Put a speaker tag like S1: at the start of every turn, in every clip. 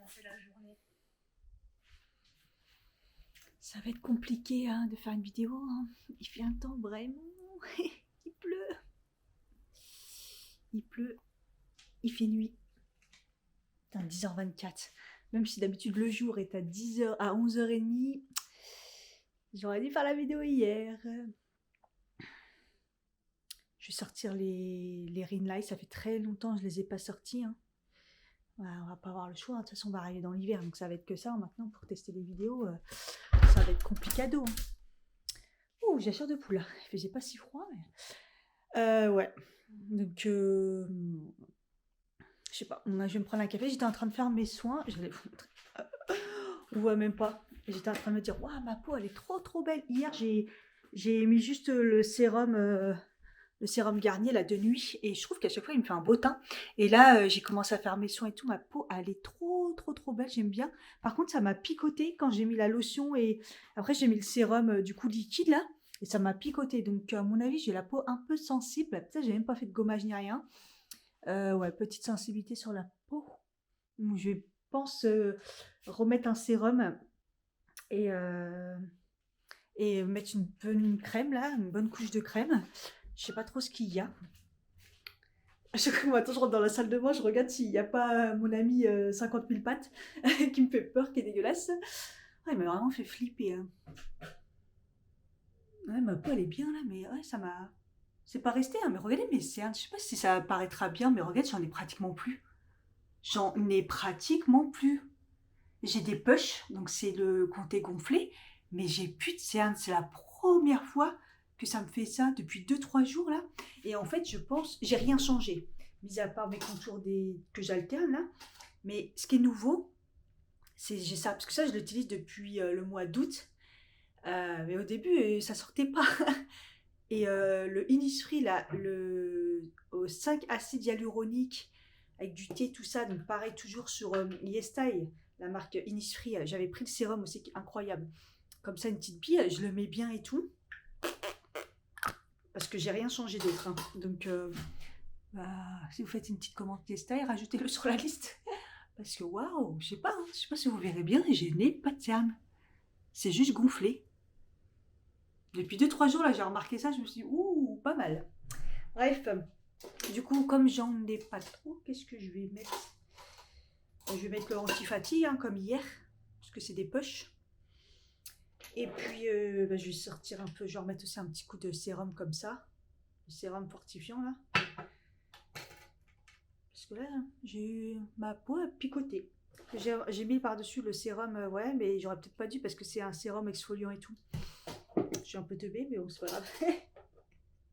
S1: fait la journée.
S2: Ça va être compliqué hein, de faire une vidéo. Hein. Il fait un temps vraiment. Il pleut. Il pleut. Il fait nuit. Putain, 10h24. Même si d'habitude le jour est à 10h à 11h30. J'aurais dû faire la vidéo hier. Je vais sortir les ring lights. Ça fait très longtemps que je les ai pas sortis. Hein. Ouais, on va pas avoir le choix. De toute façon, on va arriver dans l'hiver. Donc ça va être que ça maintenant pour tester les vidéos. Ça va être complicado. Hein. Ouh, j'ai la chair de poule là. Il faisait pas si froid. Mais... ouais. Donc, je sais pas. Je vais me prendre un café. J'étais en train de faire mes soins. J'allais vous montrer. On voit même pas. J'étais en train de me dire, waouh, ma peau, elle est trop belle. Hier, j'ai mis juste le sérum Garnier là de nuit. Et je trouve qu'à chaque fois, il me fait un beau teint. Et là, j'ai commencé à faire mes soins et tout. Ma peau, elle est trop belle. J'aime bien. Par contre, ça m'a picoté quand j'ai mis la lotion. Et après, j'ai mis le sérum du coup liquide là. Et ça m'a picoté. Donc, à mon avis, j'ai la peau un peu sensible. Ça, j'ai même pas fait de gommage ni rien. Ouais, petite sensibilité sur la peau. Donc, je pense remettre un sérum et mettre une bonne crème là, une bonne couche de crème. Je sais pas trop ce qu'il y a. À chaque fois, attends, je rentre dans la salle de bain, je regarde s'il n'y a pas mon ami 50 000 pattes qui me fait peur, qui est dégueulasse. Ouais, il m'a vraiment fait flipper. Hein. Ouais, ma peau elle est bien là, mais ouais, ça m'a. C'est pas resté, hein, mais regardez mes cernes. Je sais pas si ça paraîtra bien, mais regarde, j'en ai pratiquement plus. J'en ai pratiquement plus. J'ai des push, donc c'est le comté gonflé, mais j'ai plus de cernes. C'est la première fois que ça me fait ça depuis 2 3 jours là. Et en fait, je pense, j'ai rien changé, mis à part mes contours que j'alterne là. Mais ce qui est nouveau, c'est j'ai ça, parce que ça, je l'utilise depuis le mois d'août. Mais au début, ça sortait pas. Et le Innisfree, là, au 5 acide hyaluronique, avec du thé, tout ça, donc pareil, toujours sur YesStyle, la marque Innisfree, j'avais pris le sérum aussi, qui est incroyable. Comme ça, une petite bille, je le mets bien et tout, parce que j'ai rien changé d'autre. Hein. Donc, bah, si vous faites une petite commande YesStyle, rajoutez-le sur la liste. Parce que waouh, je sais pas, hein, je sais pas si vous verrez bien, je n'ai pas de cernes. C'est juste gonflé. Depuis 2 3 jours, là, j'ai remarqué ça, je me suis dit, ouh, pas mal. Bref, du coup, comme j'en ai pas trop, qu'est-ce que je vais mettre? Je vais mettre le anti-fatigue, hein, comme hier, parce que c'est des poches. Et puis, je vais sortir un peu, je vais remettre aussi un petit coup de sérum comme ça. Le sérum fortifiant, là. Parce que là, j'ai eu ma peau à picoter. J'ai mis par-dessus le sérum, ouais, mais j'aurais peut-être pas dû, parce que c'est un sérum exfoliant et tout. Je suis un peu teubée, mais bon, c'est pas grave.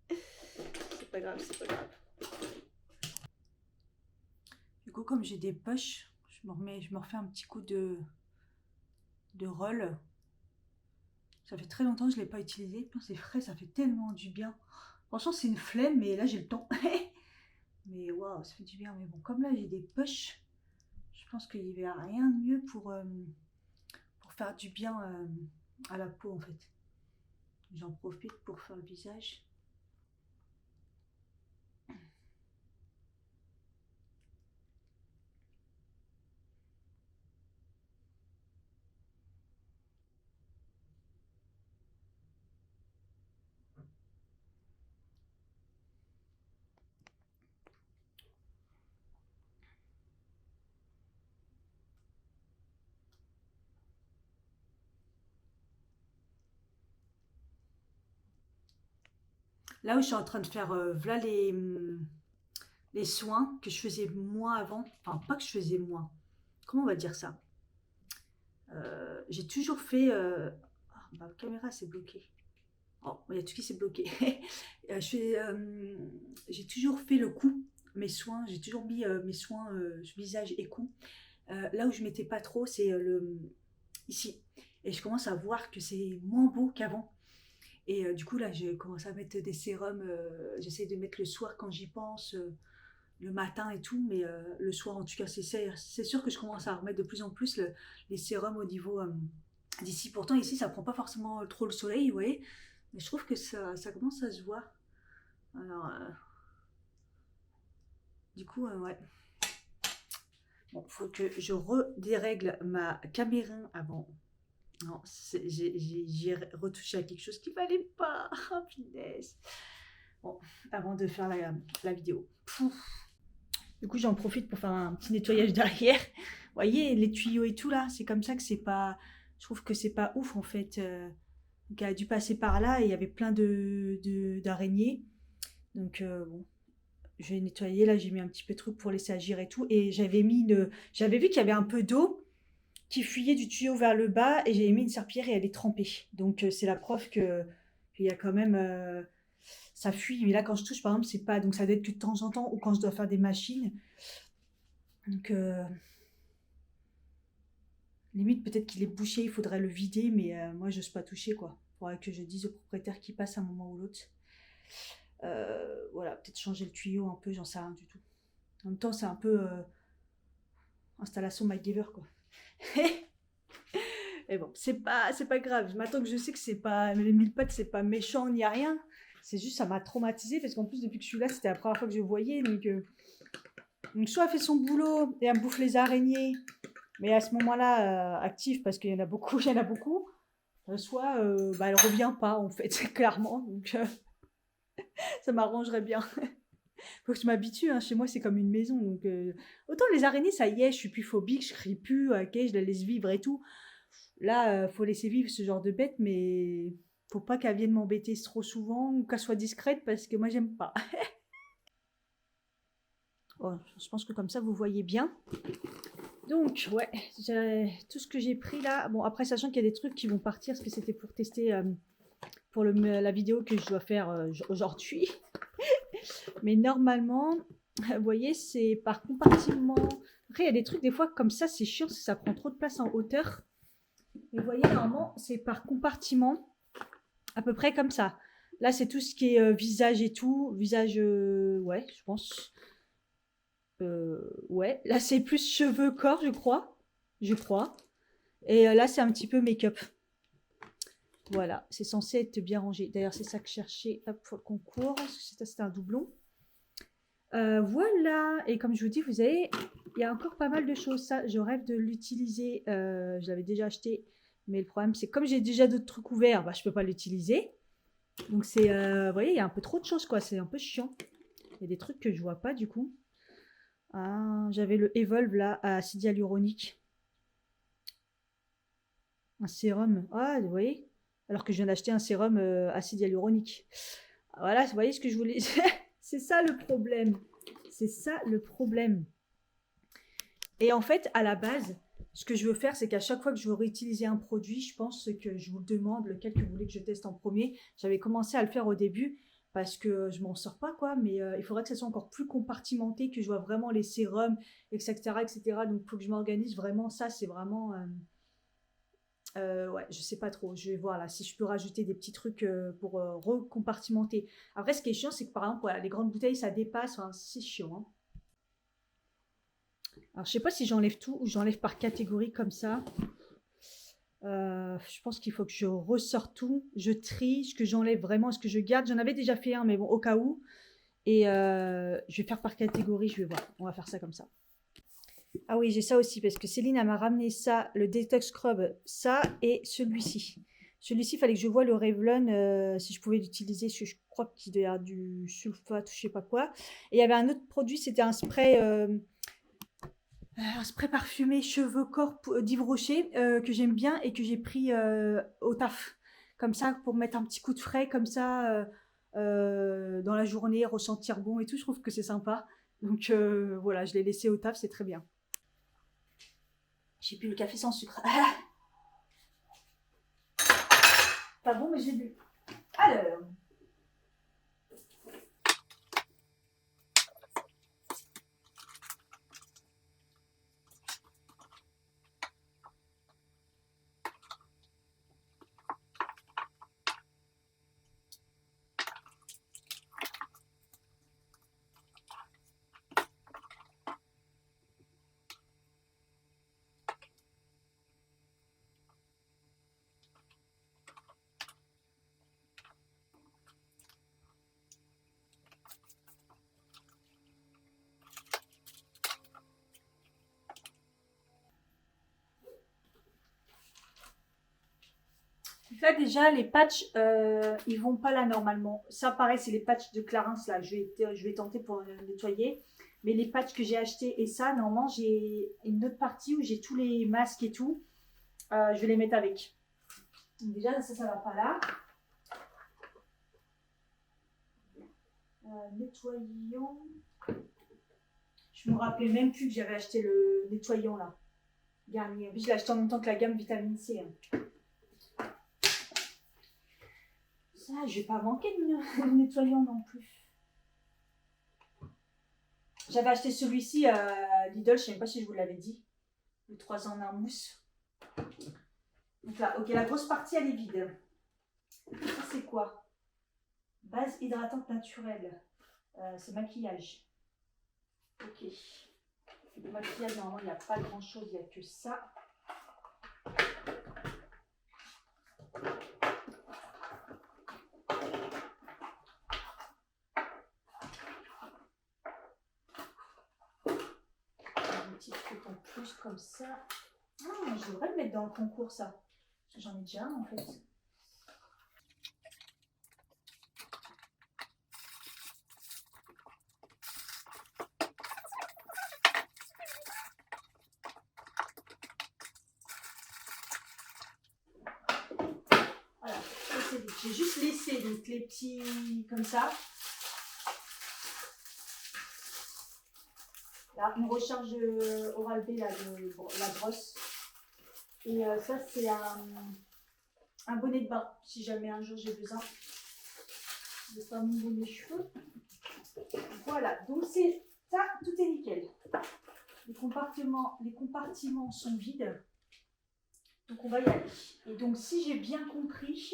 S2: C'est pas grave, c'est pas grave. Du coup, comme j'ai des poches, je me refais un petit coup de roll. Ça fait très longtemps que je ne l'ai pas utilisé. C'est frais, ça fait tellement du bien. Franchement, c'est une flemme, mais là, j'ai le temps. Mais waouh, ça fait du bien. Mais bon, comme là, j'ai des poches, je pense qu'il n'y a rien de mieux pour faire du bien à la peau, en fait. J'en profite pour faire le visage. Là où je suis en train de faire voilà les soins que je faisais moins avant. Enfin, pas que je faisais moins. Comment on va dire ça? J'ai toujours fait... Ah, ma caméra s'est bloquée. Oh, il y a tout qui s'est bloqué. J'ai toujours fait le cou, mes soins. J'ai toujours mis mes soins visage et cou. Là où je mettais pas trop, c'est ici. Et je commence à voir que c'est moins beau qu'avant. Et du coup, là, je commence à mettre des sérums. J'essaie de mettre le soir quand j'y pense, le matin et tout. Mais le soir, en tout cas, c'est sûr que je commence à remettre de plus en plus les sérums au niveau d'ici. Pourtant, ici, ça prend pas forcément trop le soleil, vous voyez. Mais je trouve que ça commence à se voir. Alors, du coup, ouais. Bon, faut que je redérègle ma caméra avant. Non, j'ai retouché à quelque chose qui valait pas. Oh, punaise. Bon, avant de faire la vidéo. Pouf. Du coup, j'en profite pour faire un petit nettoyage derrière. Vous voyez, les tuyaux et tout là, c'est comme ça que c'est pas... Je trouve que c'est pas ouf en fait. Donc, elle a dû passer par là et il y avait plein d'araignées. Donc bon, je vais nettoyer. Là, j'ai mis un petit peu de truc pour laisser agir et tout. Et j'avais vu qu'il y avait un peu d'eau qui fuyait du tuyau vers le bas et j'avais mis une serpillière et elle est trempée. Donc c'est la preuve qu'il y a quand même... ça fuit. Mais là, quand je touche, par exemple, c'est pas... Donc ça doit être que de temps en temps ou quand je dois faire des machines. Donc... limite, peut-être qu'il est bouché, il faudrait le vider, mais moi, j'ose pas toucher, quoi. Il faudrait que je dise au propriétaire qui passe un moment ou l'autre. Voilà, peut-être changer le tuyau un peu, j'en sais rien du tout. En même temps, c'est un peu installation MacGyver, quoi. Et bon, c'est pas grave. Maintenant que je sais que c'est pas les mille pattes, c'est pas méchant ni rien. C'est juste, ça m'a traumatisé parce qu'en plus, depuis que je suis là, c'était la première fois que je voyais. Donc soit elle fait son boulot et elle me bouffe les araignées, mais à ce moment-là, active parce qu'il y en a beaucoup, il y en a beaucoup. Soit bah, elle revient pas en fait, clairement. Donc ça m'arrangerait bien. Faut que je m'habitue, hein. Chez moi c'est comme une maison. Donc autant les araignées, ça y est, je suis plus phobique, je crie plus, ok, je la laisse vivre et tout. Là, faut laisser vivre ce genre de bête, mais faut pas qu'elle vienne m'embêter trop souvent ou qu'elle soit discrète parce que moi j'aime pas. Bon, je pense que comme ça vous voyez bien. Donc ouais, tout ce que j'ai pris là. Bon après sachant qu'il y a des trucs qui vont partir parce que c'était pour tester pour la vidéo que je dois faire aujourd'hui. Mais normalement, vous voyez, c'est par compartiment. Après il y a des trucs des fois comme ça, c'est chiant parce que ça prend trop de place en hauteur. Et vous voyez normalement c'est par compartiment, à peu près comme ça. Là c'est tout ce qui est visage et tout, visage ouais je pense. Ouais, là c'est plus cheveux, corps, je crois. Et là c'est un petit peu make-up. Voilà, c'est censé être bien rangé. D'ailleurs, c'est ça que je cherchais pour le concours. C'était un doublon. Voilà, et comme je vous dis, vous avez, il y a encore pas mal de choses. Ça, je rêve de l'utiliser. Je l'avais déjà acheté, mais le problème, c'est comme j'ai déjà d'autres trucs ouverts, bah, je peux pas l'utiliser. Donc c'est, vous voyez, il y a un peu trop de choses, quoi. C'est un peu chiant. Il y a des trucs que je vois pas du coup. Ah, j'avais le Evolve là à acide hyaluronique. Un sérum. Ah, vous voyez? Alors que je viens d'acheter un sérum acide hyaluronique. Voilà, vous voyez ce que je voulais. C'est ça le problème. C'est ça le problème. Et en fait, à la base, ce que je veux faire, c'est qu'à chaque fois que je veux réutiliser un produit, je pense que je vous demande lequel que vous voulez que je teste en premier. J'avais commencé à le faire au début parce que je m'en sors pas, quoi. Mais il faudrait que ça soit encore plus compartimenté, que je vois vraiment les sérums, etc., etc. Donc, il faut que je m'organise vraiment. Ça, c'est vraiment... ouais, je sais pas trop. Je vais voir là si je peux rajouter des petits trucs pour recompartimenter. Après, ce qui est chiant, c'est que par exemple, voilà, les grandes bouteilles, ça dépasse. Enfin, c'est chiant. Hein. Alors, je sais pas si j'enlève tout ou j'enlève par catégorie comme ça. Je pense qu'il faut que je ressorte tout. Je trie ce que j'enlève vraiment, ce que je garde. J'en avais déjà fait un, mais bon, au cas où. Et je vais faire par catégorie. Je vais voir. On va faire ça comme ça. Ah oui, j'ai ça aussi parce que Céline elle m'a ramené ça, le Detox Scrub, ça et celui-ci. Celui-ci, il fallait que je voie le Revlon si je pouvais l'utiliser. Je crois qu'il doit y avoir du sulfate ou je sais pas quoi. Et il y avait un autre produit, c'était un spray parfumé cheveux corps d'Yves Rocher que j'aime bien et que j'ai pris au taf. Comme ça, pour mettre un petit coup de frais comme ça dans la journée, ressentir bon et tout. Je trouve que c'est sympa. Donc voilà, je l'ai laissé au taf, c'est très bien. J'ai bu le café sans sucre. Pas bon, mais j'ai bu. Alors. Donc là déjà les patchs ils vont pas là normalement. Ça pareil c'est les patchs de Clarins là. Je vais tenter pour nettoyer. Mais les patchs que j'ai achetés et ça normalement j'ai une autre partie où j'ai tous les masques et tout. Je vais les mettre avec. Donc déjà ça va pas là. Nettoyant. Je me rappelais même plus que j'avais acheté le nettoyant là. Garnier. Je l'ai acheté en même temps que la gamme vitamine C. Hein. Ça, je vais pas manquer de nettoyant non plus. J'avais acheté celui-ci à Lidl, je sais même pas si je vous l'avais dit. Le 3 en 1 mousse. Donc là, ok, la grosse partie elle est vide. Ça c'est quoi? Base hydratante naturelle. C'est maquillage. Ok. Le maquillage, normalement, il n'y a pas grand chose, il n'y a que ça. Un petit truc en plus comme ça. Ah, je devrais le mettre dans le concours ça. Parce que j'en ai déjà un en fait. Voilà, j'ai juste laissé donc, les petits comme ça. Là, une recharge Oral-B, là, la brosse. Et ça, c'est un bonnet de bain, si jamais un jour j'ai besoin de faire mon bonnet de cheveux. Voilà, donc c'est ça, tout est nickel. Les compartiments sont vides. Donc on va y aller. Et donc si j'ai bien compris,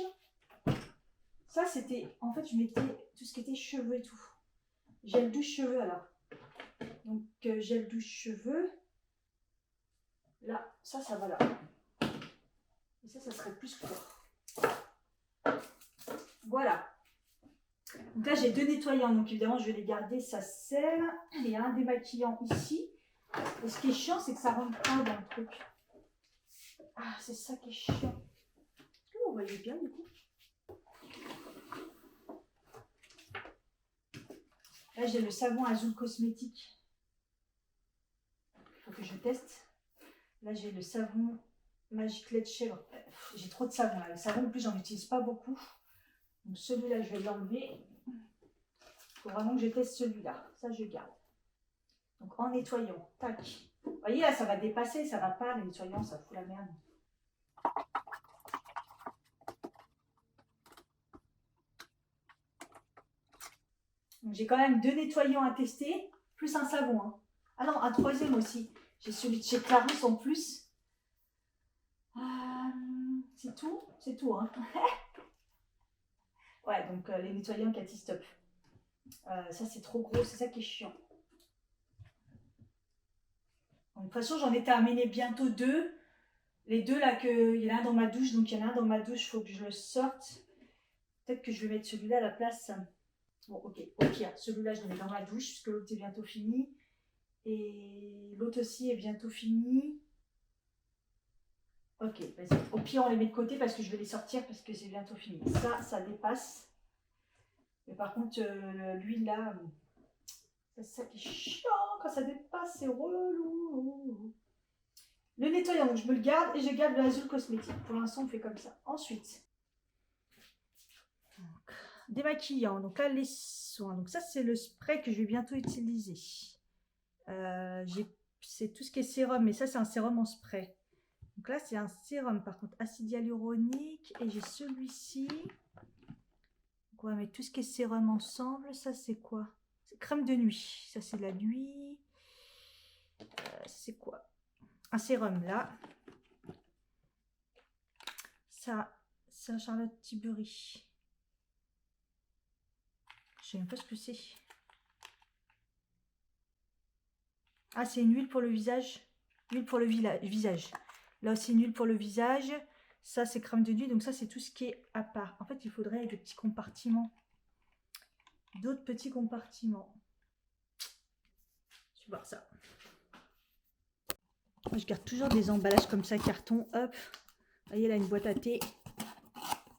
S2: ça c'était, en fait je mettais tout ce qui était cheveux et tout. Gel douche cheveux alors. Donc gel douche cheveux. Là, ça va là. Et ça serait plus court. Voilà. Donc là j'ai deux nettoyants, donc évidemment je vais les garder, ça sert. Il y a un démaquillant ici. Et ce qui est chiant, c'est que ça rentre pas dans le truc. Ah, c'est ça qui est chiant. Est-ce que vous voyez bien du coup? Là, j'ai le savon Azul Cosmétique. Il faut que je teste. Là, j'ai le savon Magic lait de chèvre. J'ai trop de savon là. Le savon, en plus, j'en utilise pas beaucoup. Donc, celui-là, je vais l'enlever. Il faut vraiment que je teste celui-là. Ça, je garde. Donc, en nettoyant. Tac. Vous voyez, là, ça va dépasser. Ça va pas. Les nettoyants, ça fout la merde. Donc, j'ai quand même deux nettoyants à tester. Plus un savon. Hein. Ah non, un troisième aussi. J'ai celui de chez Clarins en plus. C'est tout. Hein. Ouais, donc les nettoyants Cathy Stop. Ça, c'est trop gros, c'est ça qui est chiant. Donc, de toute façon, j'en ai terminé bientôt deux. Les deux là, il y en a un dans ma douche, donc il y en a un dans ma douche, il faut que je le sorte. Peut-être que je vais mettre celui-là à la place. Bon, ok, celui-là, je le mets dans ma douche, puisque l'autre est bientôt fini. Et l'autre aussi est bientôt fini. Ok, vas-y. Au pire, on les met de côté parce que je vais les sortir parce que c'est bientôt fini. Ça dépasse. Mais par contre, l'huile là, c'est ça qui est chiant quand ça dépasse, c'est relou. Le nettoyant, donc je me le garde et je garde de l'Azul Cosmétique. Pour l'instant, on fait comme ça. Ensuite, démaquillant. Donc là, les soins. Donc ça, c'est le spray que je vais bientôt utiliser. C'est tout ce qui est sérum, mais ça, c'est un sérum en spray. Donc là, c'est un sérum, par contre, acide hyaluronique. Et j'ai celui-ci. Donc on va mettre tout ce qui est sérum ensemble. Ça, c'est quoi? C'est crème de nuit. Ça, c'est la nuit. C'est quoi? Un sérum, là. Ça, c'est un Charlotte Tilbury. Je sais même pas ce que c'est. Ah, c'est une huile pour le visage. Huile pour le visage. Là aussi, une huile pour le visage. Ça, c'est crème de nuit. Donc ça, c'est tout ce qui est à part. En fait, il faudrait des petits compartiments. D'autres petits compartiments. Je vais voir ça. Je garde toujours des emballages comme ça, carton. Hop. Vous voyez, là, une boîte à thé.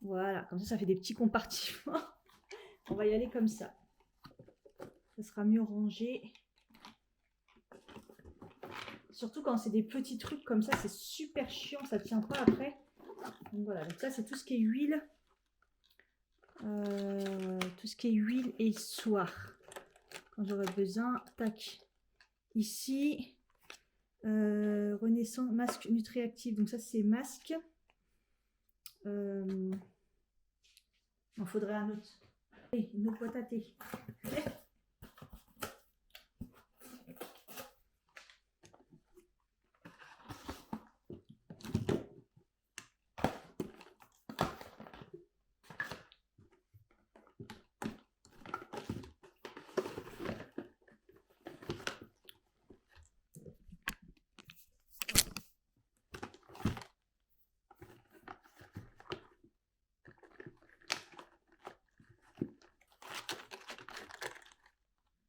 S2: Voilà, comme ça fait des petits compartiments. On va y aller comme ça. Ça sera mieux rangé. Surtout quand c'est des petits trucs comme ça, c'est super chiant, ça ne tient pas après. Donc voilà, donc ça c'est tout ce qui est huile. Tout ce qui est huile et soie. Quand j'aurai besoin, tac. Ici, Renaissance, masque Nutriactive. Donc ça c'est masque. Il en faudrait un autre. Allez, une autre boîte à thé.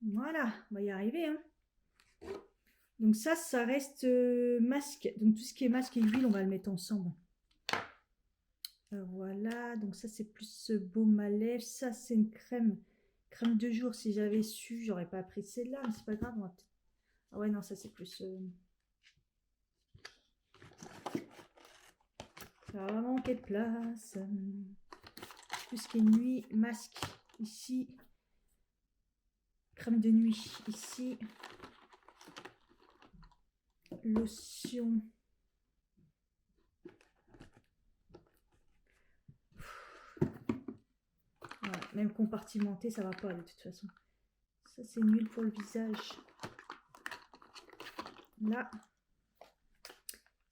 S2: Voilà, on va y arriver. Hein. Donc ça reste masque. Donc tout ce qui est masque et huile, on va le mettre ensemble. Voilà, donc ça c'est plus baume à lèvres. Ça c'est une crème de jour. Si j'avais su, j'aurais pas pris celle-là, mais c'est pas grave. On va peut-être... Ah ouais, non, ça c'est plus... Ça va vraiment manquer de place. Tout ce qui est nuit, masque ici. Crème de nuit ici. Lotion. Voilà, même compartimenté, ça va pas de toute façon. Ça c'est nul pour le visage. Là.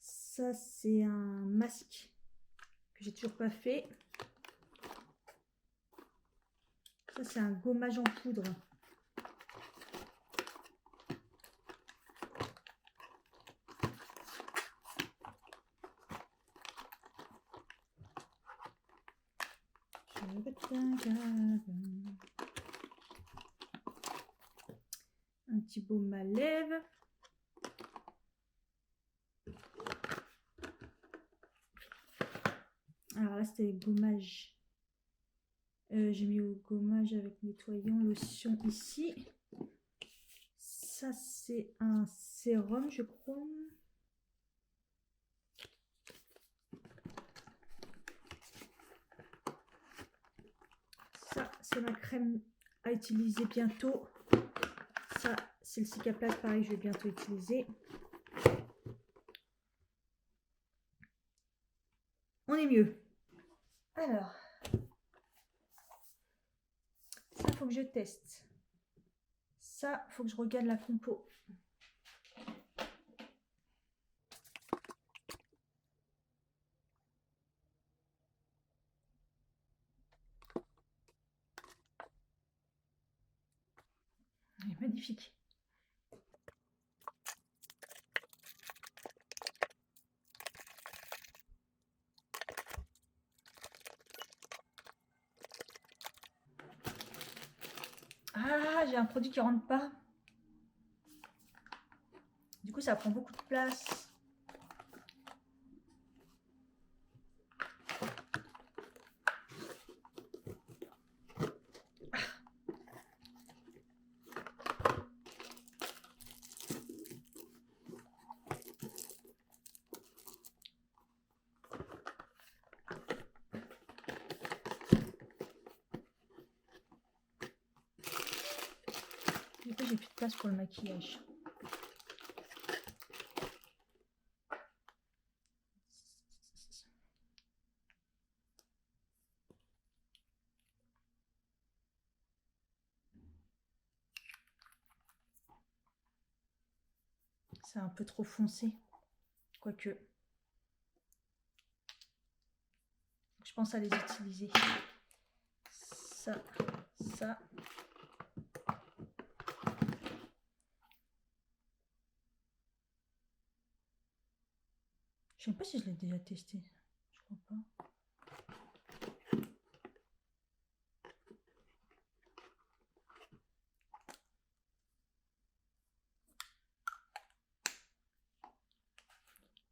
S2: Ça c'est un masque que j'ai toujours pas fait. Ça c'est un gommage en poudre. Un petit baume à lèvres. Alors là c'était gommage. J'ai mis au gommage avec nettoyant, lotion ici. Ça c'est un sérum je crois. Ça c'est ma crème à utiliser bientôt. Ça c'est le Cicaplast, pareil, je vais bientôt utiliser. On est mieux. Alors, ça faut que je teste. Ça faut que je regarde la compo. Elle est magnifique. Ah, j'ai un produit qui rentre pas. Du coup, ça prend beaucoup de place. Du coup, j'ai plus de place pour le maquillage. C'est un peu trop foncé. Quoique. Je pense à les utiliser. Ça, ça. Je sais pas si je l'ai déjà testé. Je crois pas.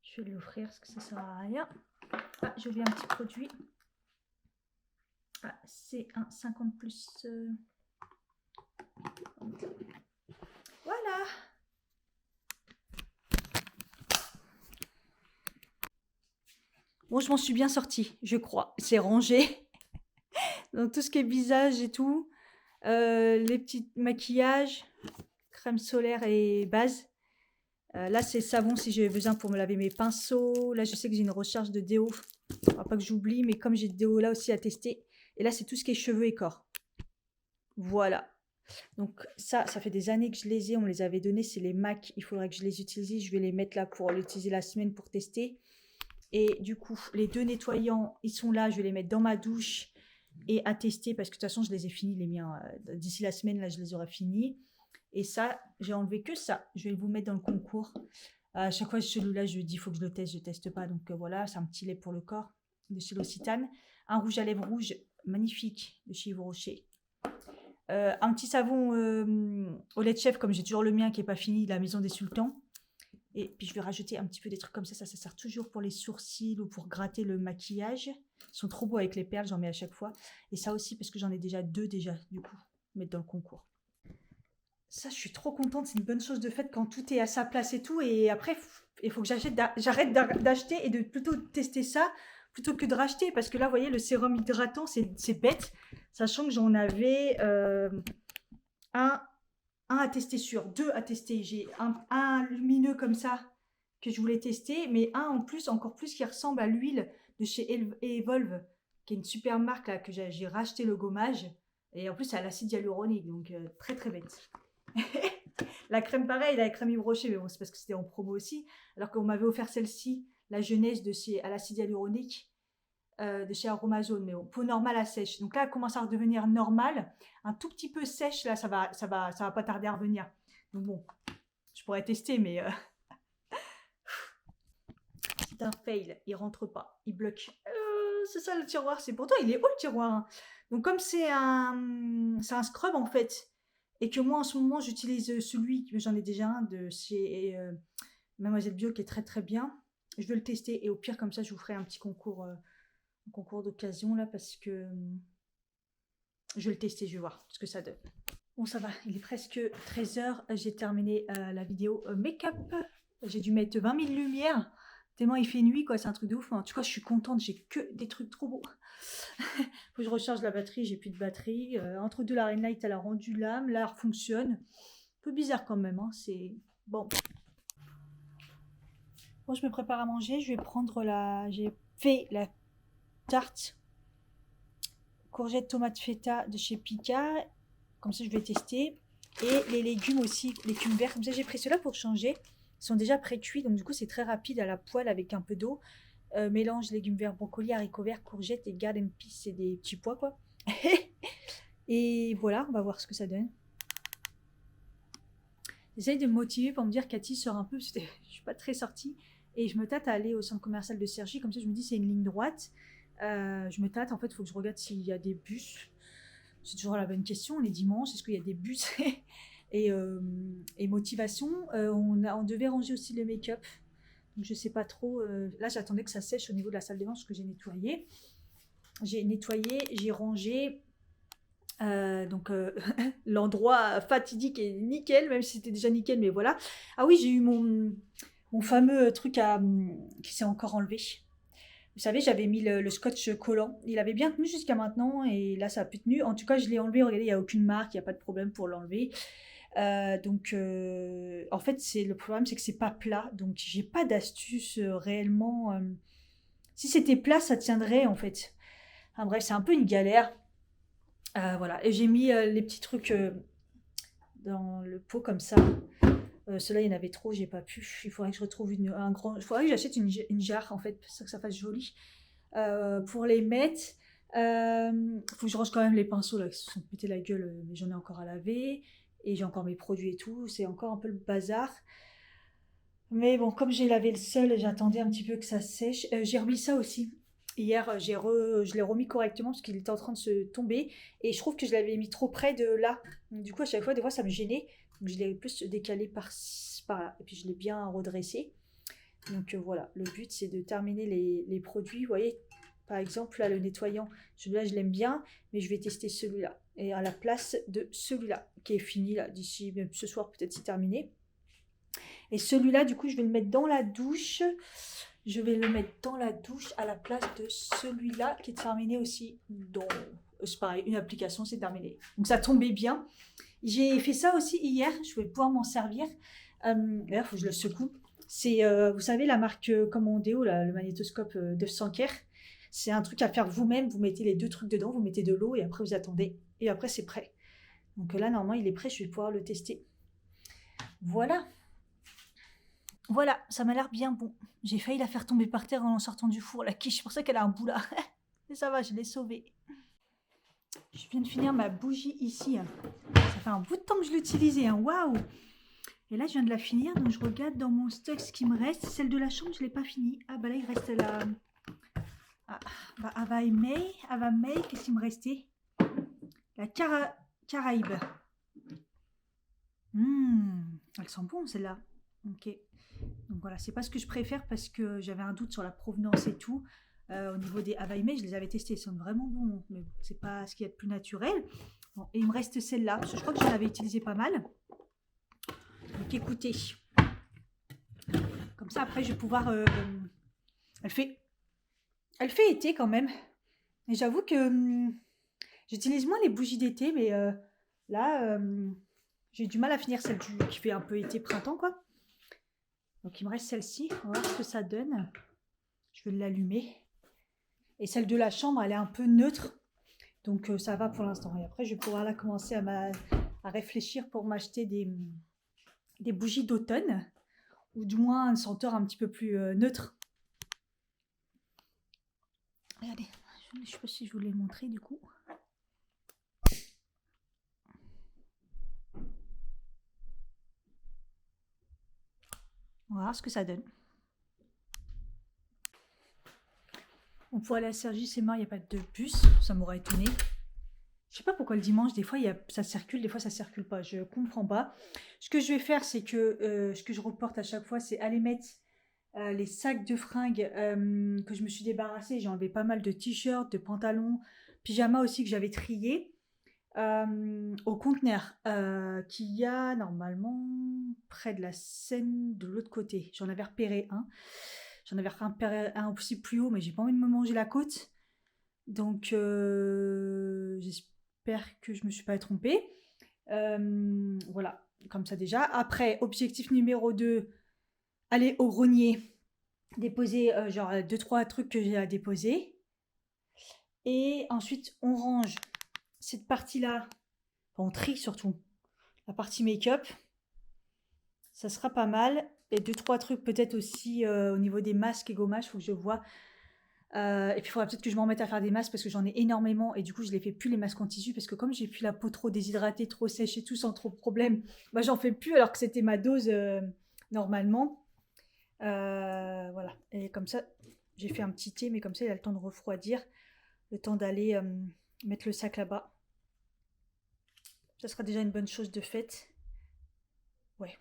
S2: Je vais l'offrir parce que ça sert à rien. Ah, j'ai oublié un petit produit. Ah, c'est un 50 plus. Voilà. Bon, je m'en suis bien sortie, je crois. C'est rangé. Donc tout ce qui est visage et tout. Les petits maquillages, crème solaire et base. Là, c'est savon si j'ai besoin pour me laver mes pinceaux. Là, je sais que j'ai une recharge de déo. Faudra pas que j'oublie, mais comme j'ai de déo là aussi à tester. Et là, c'est tout ce qui est cheveux et corps. Voilà. Donc ça fait des années que je les ai. On me les avait donnés. C'est les MAC. Il faudrait que je les utilise. Je vais les mettre là pour l'utiliser la semaine pour tester. Et du coup, les 2 nettoyants, ils sont là. Je vais les mettre dans ma douche et à tester parce que de toute façon, je les ai finis les miens. D'ici la semaine, là, je les aurai finis. Et ça, j'ai enlevé que ça. Je vais vous mettre dans le concours. À chaque fois, celui-là, je dis, il faut que je le teste. Je ne teste pas. Donc voilà, c'est un petit lait pour le corps de chez L'Occitane. Un rouge à lèvres rouge magnifique de chez Yves Rocher. Un petit savon au lait de chèvre, comme j'ai toujours le mien qui n'est pas fini, la Maison des Sultans. Et puis je vais rajouter un petit peu des trucs comme ça. Ça sert toujours pour les sourcils ou pour gratter le maquillage. Ils sont trop beaux avec les perles, j'en mets à chaque fois. Et ça aussi, parce que j'en ai déjà 2 déjà, du coup, mettre dans le concours. Ça, je suis trop contente. C'est une bonne chose de fait quand tout est à sa place et tout. Et après, il faut que j'arrête d'acheter et de plutôt tester ça plutôt que de racheter. Parce que là, vous voyez, le sérum hydratant, c'est bête. Sachant que j'en avais un à tester sur 2 à tester. J'ai un lumineux comme ça que je voulais tester, mais un en plus, encore plus, qui ressemble à l'huile de chez Evolve, qui est une super marque là, que j'ai racheté le gommage. Et en plus, c'est à l'acide hyaluronique, donc très très bête. La crème pareil, la crème Yves Rocher, mais bon, c'est parce que c'était en promo aussi. Alors qu'on m'avait offert celle-ci, la jeunesse de chez à l'acide hyaluronique, de chez Aromazone, mais bon, peau normale à sèche. Donc là, elle commence à redevenir normale, un tout petit peu sèche. Là, ça va pas tarder à revenir. Donc bon, je pourrais tester, mais c'est un fail. Il rentre pas, il bloque. C'est ça le tiroir. C'est pour toi, il est haut le tiroir, hein. Donc comme c'est un scrub en fait, et que moi en ce moment j'utilise celui, j'en ai déjà un de chez Mademoiselle Bio qui est très très bien. Je vais le tester et au pire comme ça je vous ferai un petit concours, d'occasion là parce que je vais le tester, je vais voir ce que ça donne. Bon ça va, il est presque 13h, j'ai terminé la vidéo make-up. J'ai dû mettre 20 000 lumières, tellement il fait nuit quoi, c'est un truc de ouf. En tout cas je suis contente, j'ai que des trucs trop beaux. Faut que je recharge la batterie, j'ai plus de batterie. Entre deux, la ring light, elle a rendu l'âme, là, elle fonctionne. Un peu bizarre quand même, hein, c'est bon. Bon, je me prépare à manger. Je vais prendre j'ai fait la tarte courgette tomate feta de chez Pika. Comme ça, je vais tester. Et les légumes aussi, légumes verts. Comme ça, j'ai pris ceux-là pour changer. Ils sont déjà pré-cuits, donc du coup, c'est très rapide à la poêle avec un peu d'eau. Mélange légumes verts, brocolis, haricots verts, courgettes et garden peas, c'est des petits pois quoi. Et voilà, on va voir ce que ça donne. J'essaye de me motiver pour me dire Cathy sort un peu, parce que je suis pas très sortie. Et je me tâte à aller au centre commercial de Cergy, comme ça je me dis c'est une ligne droite. Je me tâte, en fait, il faut que je regarde s'il y a des bus. C'est toujours la bonne question, les dimanches, est-ce qu'il y a des bus et motivation. On devait ranger aussi le make-up. Donc je sais pas trop. Là, j'attendais que ça sèche au niveau de la salle de bain, ce que j'ai nettoyé. J'ai nettoyé, j'ai rangé. Donc l'endroit fatidique est nickel, même si c'était déjà nickel, mais voilà. Ah oui, j'ai eu mon fameux truc qui s'est encore enlevé. Vous savez, j'avais mis le scotch collant. Il avait bien tenu jusqu'à maintenant et là, ça a plus tenu. En tout cas, je l'ai enlevé. Regardez, il n'y a aucune marque, il n'y a pas de problème pour l'enlever. Donc, en fait, le problème, c'est que c'est pas plat. Donc, j'ai pas d'astuce réellement. Si c'était plat, ça tiendrait en fait. Enfin, bref, c'est un peu une galère. Voilà, et j'ai mis les petits trucs dans le pot comme ça. Ceux-là, il y en avait trop, j'ai pas pu. Il faudrait que je retrouve un grand. Il faudrait que j'achète une jarre en fait, pour que ça fasse joli. Pour les mettre, faut que je range quand même les pinceaux là qui se sont pété la gueule, mais j'en ai encore à laver. Et j'ai encore mes produits et tout. C'est encore un peu le bazar. Mais bon, comme j'ai lavé le sol, j'attendais un petit peu que ça sèche. J'ai remis ça aussi. Hier, je l'ai remis correctement parce qu'il était en train de se tomber. Et je trouve que je l'avais mis trop près de là. Donc, du coup, à chaque fois, des fois, ça me gênait. Donc, je l'ai plus décalé par là. Et puis, je l'ai bien redressé. Donc, voilà. Le but, c'est de terminer les produits. Vous voyez, Par exemple, là, le nettoyant, celui-là, je l'aime bien, mais je vais tester celui-là. Et à la place de celui-là, qui est fini, là, d'ici, même ce soir, peut-être c'est terminé. Et celui-là, du coup, je vais le mettre dans la douche. Je vais le mettre dans la douche à la place de celui-là, qui est terminé aussi. Donc, c'est pareil, une application, c'est terminé. Donc, ça tombait bien. J'ai fait ça aussi hier, je vais pouvoir m'en servir. D'ailleurs, il faut que je le secoue. C'est, vous savez, la marque Commandeo, là, le magnétoscope de Sanker. C'est un truc à faire vous-même. Vous mettez les 2 trucs dedans, vous mettez de l'eau et après vous attendez. Et après, c'est prêt. Donc là, normalement, il est prêt. Je vais pouvoir le tester. Voilà. Voilà, ça m'a l'air bien bon. J'ai failli la faire tomber par terre en sortant du four, la quiche. C'est pour ça qu'elle a un bout là. Mais ça va, je l'ai sauvée. Je viens de finir ma bougie ici. Ça fait un bout de temps que je l'utilisais. Hein. Waouh! Et là, je viens de la finir, donc je regarde dans mon stock ce qui me reste. Celle de la chambre, je ne l'ai pas finie. Ah, bah là, il reste la... Ah, bah, Ava May, qu'est-ce qu'il me restait? La Caraïbe. Elle sent bon, celle-là. Ok. Donc voilà, c'est pas ce que je préfère parce que j'avais un doute sur la provenance et tout. Au niveau des Ava May, je les avais testés, ils sont vraiment bons. Mais bon, c'est pas ce qu'il y a de plus naturel. Bon, et il me reste celle-là, parce que je crois que j'en avais utilisé pas mal. Donc écoutez, comme ça après je vais pouvoir... elle fait été quand même. Et j'avoue que j'utilise moins les bougies d'été, mais là j'ai du mal à finir celle qui fait un peu été-printemps quoi. Donc il me reste celle-ci, on va voir ce que ça donne. Je vais l'allumer. Et celle de la chambre, elle est un peu neutre. Donc ça va pour l'instant. Et après je vais pouvoir là commencer à réfléchir pour m'acheter des bougies d'automne. Ou du moins un senteur un petit peu plus neutre. Regardez, je ne sais pas si je vous l'ai montré du coup. On va voir ce que ça donne. On pourrait aller à Sergi, c'est mort, il n'y a pas de bus. Ça m'aurait étonné. Je sais pas pourquoi le dimanche, des fois ça circule, des fois ça circule pas. Je comprends pas. Ce que je vais faire, c'est que ce que je reporte à chaque fois, c'est aller mettre les sacs de fringues que je me suis débarrassée. J'ai enlevé pas mal de t-shirts, de pantalons, pyjamas aussi que j'avais triés au conteneur qu'il y a normalement près de la Seine de l'autre côté. J'en avais repéré un. J'en avais repéré un aussi plus haut, mais j'ai pas envie de me manger la côte. Donc j'espère que je me suis pas trompée. Voilà, comme ça déjà. Après, objectif numéro 2, aller au grenier, déposer genre 2-3 trucs que j'ai à déposer. Et ensuite, on range cette partie-là. Enfin, on trie surtout. La partie make-up. Ça sera pas mal. Et 2-3 trucs peut-être aussi au niveau des masques et gommages. Il faut que je vois. Et puis il faudra peut-être que je m'en mette à faire des masques parce que j'en ai énormément. Et du coup, je les fais plus les masques en tissu. Parce que comme j'ai plus la peau trop déshydratée, trop sèche et tout, sans trop de problème, bah, j'en fais plus alors que c'était ma dose normalement. Voilà. Et comme ça, j'ai fait un petit thé. Mais comme ça, il a le temps de refroidir. Le temps d'aller mettre le sac là-bas. Ça sera déjà une bonne chose de faite. Ouais.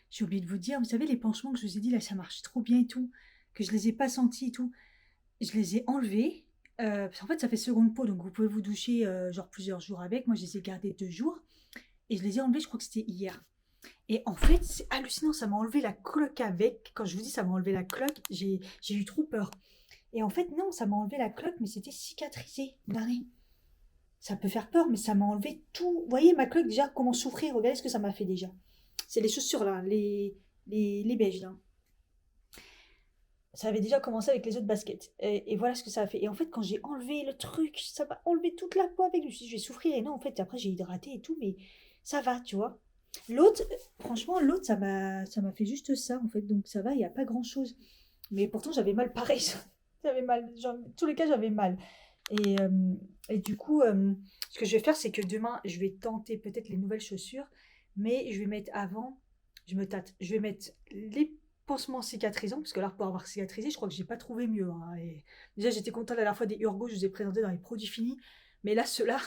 S2: J'ai oublié de vous dire, vous savez, les pansements que je vous ai dit, là, ça marche trop bien et tout, que je les ai pas sentis et tout. Je les ai enlevés. Parce qu'en fait, ça fait seconde peau, donc vous pouvez vous doucher genre plusieurs jours avec. Moi, je les ai gardés 2 jours. Et je les ai enlevés, je crois que c'était hier. Et en fait, c'est hallucinant, ça m'a enlevé la cloque avec. Quand je vous dis ça m'a enlevé la cloque, j'ai eu trop peur. Et en fait, non, ça m'a enlevé la cloque, mais c'était cicatrisé. Regardez. Ça peut faire peur, mais ça m'a enlevé tout. Vous voyez ma cloque déjà, comment souffrir. Regardez ce que ça m'a fait déjà. C'est les chaussures là, les beiges là. Ça avait déjà commencé avec les autres baskets. Et voilà ce que ça a fait. Et en fait, quand j'ai enlevé le truc, ça m'a enlevé toute la peau avec. Je me suis dit, je vais souffrir. Et non, en fait, après, j'ai hydraté et tout, mais ça va, tu vois. L'autre, franchement, l'autre, ça m'a fait juste ça, en fait. Donc ça va, il n'y a pas grand-chose. Mais pourtant, j'avais mal pareil. J'avais mal. Genre, en tous les cas, j'avais mal. Et du coup, ce que je vais faire, c'est que demain, je vais tenter peut-être les nouvelles chaussures. Mais je vais mettre avant, je me tâte, je vais mettre les pansements cicatrisants, parce que là, pour avoir cicatrisé, je crois que j'ai pas trouvé mieux. Hein. Et déjà, j'étais contente la dernière fois des Urgo, je vous ai présenté dans les produits finis. Mais là, ceux-là,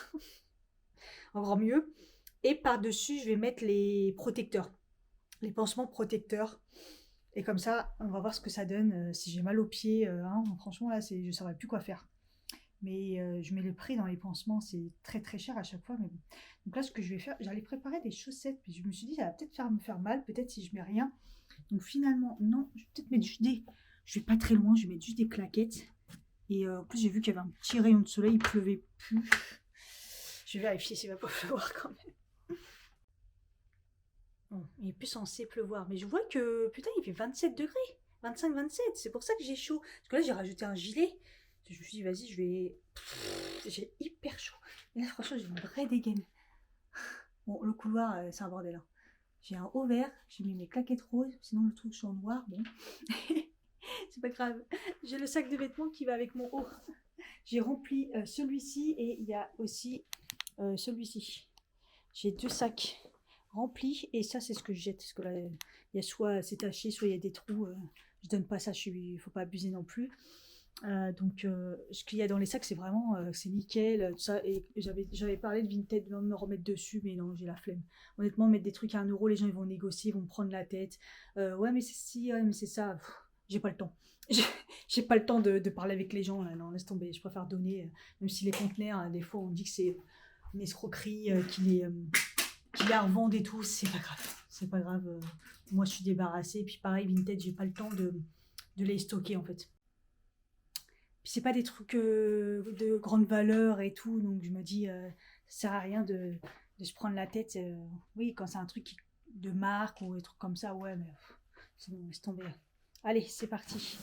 S2: encore mieux. Et par-dessus, je vais mettre les protecteurs. Les pansements protecteurs. Et comme ça, on va voir ce que ça donne. Si j'ai mal aux pieds, hein, franchement, là, je ne saurais plus quoi faire. Mais je mets le prix dans les pansements, c'est très très cher à chaque fois. Mais bon. Donc là, ce que je vais faire, j'allais préparer des chaussettes. Puis je me suis dit, ça va peut-être me faire mal, peut-être si je mets rien. Donc finalement, non, je vais peut-être mettre juste des... Je vais pas très loin, je vais mettre juste des claquettes. Et en plus, j'ai vu qu'il y avait un petit rayon de soleil, il pleuvait plus. Je vais vérifier s'il va pas pleuvoir quand même. Bon, il est plus censé pleuvoir, mais je vois que, putain, il fait 27 degrés. 25-27, c'est pour ça que j'ai chaud. Parce que là, j'ai rajouté un gilet. Je me suis dit, vas-y, je vais... J'ai hyper chaud. Et là, franchement, j'ai une vraie dégaine. Bon, le couloir, c'est un bordel. Hein. J'ai un haut vert, j'ai mis mes claquettes roses, sinon le truc je suis en noir, bon. C'est pas grave. J'ai le sac de vêtements qui va avec mon haut. J'ai rempli celui-ci et il y a aussi celui-ci. J'ai 2 sacs remplis et ça, c'est ce que je jette. Parce que là, il y a soit c'est taché, soit il y a des trous. Je donne pas ça, il faut pas abuser non plus. Donc ce qu'il y a dans les sacs c'est vraiment c'est nickel tout ça, et j'avais parlé de Vinted de me remettre dessus, mais non, j'ai la flemme honnêtement. Mettre des trucs à 1 euro, les gens ils vont négocier, ils vont me prendre la tête, ouais mais c'est ci, ouais mais c'est ça. Pff, j'ai pas le temps. J'ai pas le temps de parler avec les gens là, non, laisse tomber, je préfère donner, même si les conteneurs des fois on dit que c'est une escroquerie, qu'ils les revendent et tout, c'est pas grave, c'est pas grave. Moi je suis débarrassée, et puis pareil Vinted, j'ai pas le temps de les stocker en fait. Puis c'est pas des trucs de grande valeur et tout, donc je me dis, ça sert à rien de se prendre la tête. Oui, quand c'est un truc de marque ou des trucs comme ça, ouais, mais c'est bon, laisse tomber. Allez, c'est parti.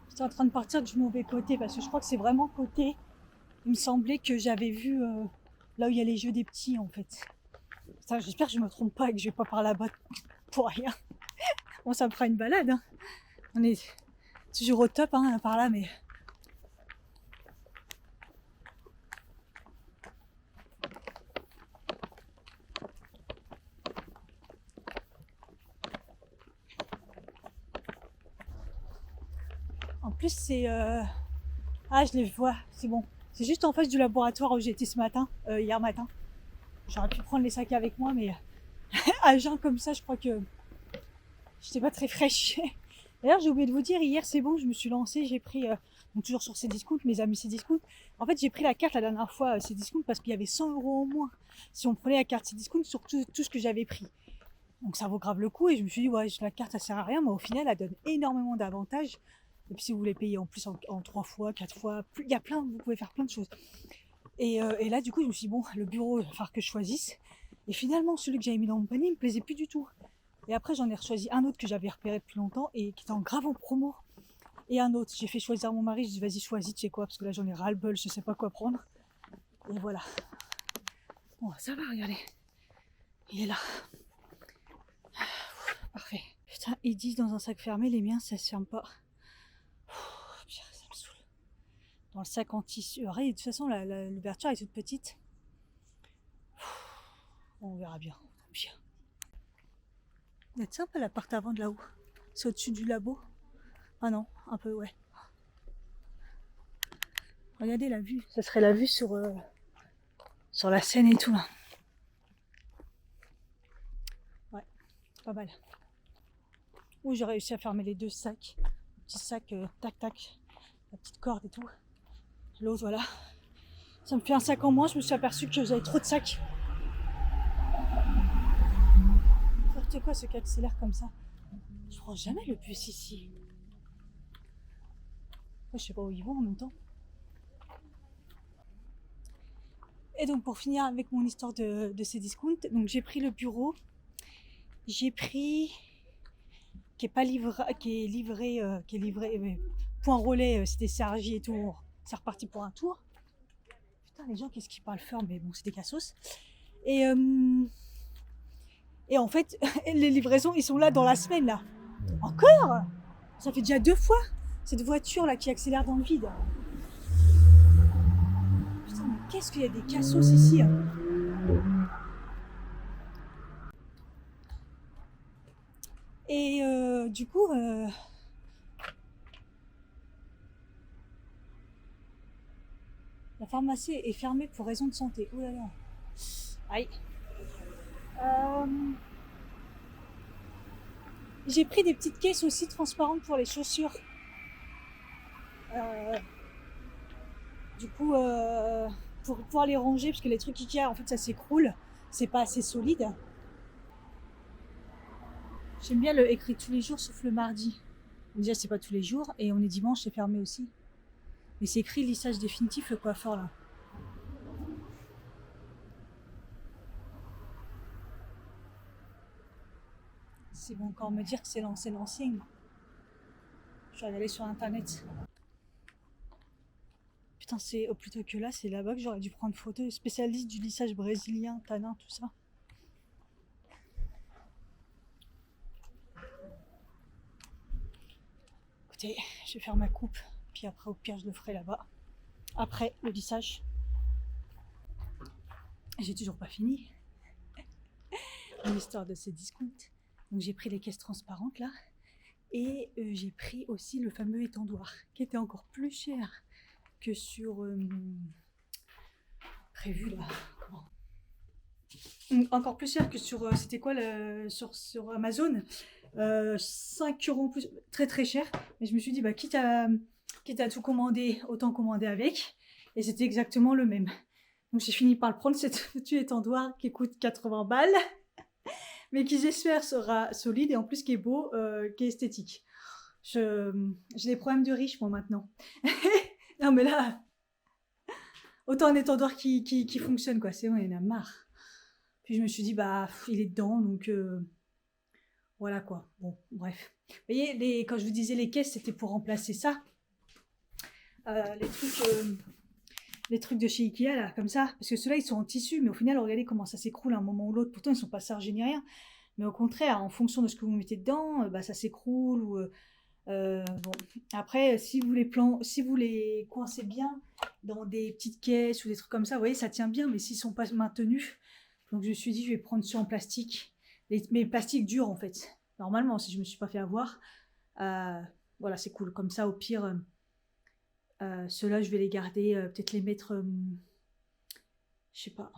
S2: J'étais en train de partir du mauvais côté parce que je crois que c'est vraiment côté. Il me semblait que j'avais vu là où il y a les jeux des petits en fait. J'espère que je me trompe pas et que je vais pas par là-bas pour rien. Bon, ça me fera une balade. Hein. On est toujours au top hein, par là, mais... En plus, c'est... Ah, je les vois, c'est bon. C'est juste en face du laboratoire où j'étais ce matin, hier matin. J'aurais pu prendre les sacs avec moi, mais à jeun comme ça, je crois que j'étais pas très fraîche. D'ailleurs, j'ai oublié de vous dire, hier, c'est bon, je me suis lancée, j'ai pris, donc toujours sur Cdiscount, mes amis Cdiscount. En fait, j'ai pris la carte la dernière fois Cdiscount parce qu'il y avait 100 € en moins si on prenait la carte Cdiscount sur tout ce que j'avais pris. Donc ça vaut grave le coup, et je me suis dit, ouais, la carte, ça sert à rien, mais au final, elle donne énormément d'avantages. Et puis si vous voulez payer en plus en 3 fois, 4 fois, il y a plein, vous pouvez faire plein de choses. Et là, du coup, je me suis dit, bon, le bureau, il va falloir que je choisisse. Et finalement, celui que j'avais mis dans mon panier, il me plaisait plus du tout. Et après, j'en ai choisi un autre que j'avais repéré depuis longtemps et qui était en grave en promo. Et un autre, j'ai fait choisir mon mari, je dis, vas-y, choisis, tu sais quoi, parce que là, j'en ai ras-le-bol, je sais pas quoi prendre. Et voilà. Bon, ça va, regardez. Il est là. Parfait. Putain, ils disent dans un sac fermé, les miens, ça se ferme pas. Ça me saoule. Dans le sac en tissu. De toute façon, l'ouverture est toute petite. Bon, on verra bien. Bien. Il est sympa l'appart avant de là-haut. C'est au-dessus du labo. Ah non, un peu, ouais. Regardez la vue. Ça serait la vue sur la Seine et tout là. Ouais, pas mal. Où j'ai réussi à fermer les 2 sacs. Le petit sac, tac tac. La petite corde et tout. L'autre, voilà. Ça me fait un sac en moins. Je me suis aperçue que j'avais trop de sacs. N'importe quoi ce qui accélère comme ça. Je prends jamais le bus ici. Je sais pas où ils vont en même temps. Et donc pour finir avec mon histoire de Cdiscount, donc j'ai pris le bureau. J'ai pris qui est livré point relais, c'était Sergi et tout. C'est reparti pour un tour. Putain, les gens, qu'est-ce qu'ils parlent fort, mais bon, c'est des cassos. Et en fait, les livraisons, ils sont là dans la semaine, là. Encore ? Ça fait déjà 2 fois, cette voiture, là, qui accélère dans le vide. Putain, mais qu'est-ce qu'il y a des cassos ici, hein. Et du coup... La pharmacie est fermée pour raison de santé. Oh là là. Aïe. J'ai pris des petites caisses aussi transparentes pour les chaussures. Du coup, pour pouvoir les ranger, parce que les trucs Ikea, en fait, ça s'écroule. C'est pas assez solide. J'aime bien le écrit tous les jours sauf le mardi. Déjà, c'est pas tous les jours. Et on est dimanche, c'est fermé aussi. Mais c'est écrit lissage définitif, le coiffeur là. C'est bon encore me dire que c'est l'ancien. Je vais aller sur internet. Putain, c'est plutôt que là, c'est là-bas que j'aurais dû prendre photo. Spécialiste du lissage brésilien, tanin, tout ça. Écoutez, je vais faire ma coupe. Puis après, au pire, je le ferai là-bas. Après le lissage. J'ai toujours pas fini l'histoire de ces discounts. Donc j'ai pris les caisses transparentes là. Et j'ai pris aussi le fameux étendoir qui était encore plus cher que sur prévu là. Encore plus cher que sur c'était quoi sur Amazon, 5 € en plus, très très cher. Mais je me suis dit bah quitte à tout commander, autant commander avec. Et c'était exactement le même. Donc j'ai fini par le prendre, cet foutu étendoir qui coûte 80 balles, mais qui j'espère sera solide et en plus qui est beau, qui est esthétique. J'ai des problèmes de riche moi maintenant. Non mais là, autant un étendoir qui fonctionne quoi, c'est bon, il y en a marre. Puis je me suis dit bah il est dedans donc voilà quoi. Bon bref. Vous voyez, quand je vous disais les caisses c'était pour remplacer ça. Les trucs de chez Ikea là comme ça, parce que ceux-là ils sont en tissu mais au final regardez comment ça s'écroule à un moment ou l'autre. Pourtant ils sont pas sargés ni rien. Mais au contraire, en fonction de ce que vous mettez dedans, bah, ça s'écroule. Ou, bon. Après, si vous les coincez bien dans des petites caisses ou des trucs comme ça, vous voyez, ça tient bien, mais s'ils ne sont pas maintenus, donc je me suis dit, je vais prendre ceux en plastique. Mais plastique dur, en fait. Normalement, si je ne me suis pas fait avoir, voilà, c'est cool. Comme ça, au pire, ceux-là, je vais les garder, peut-être les mettre, je sais pas.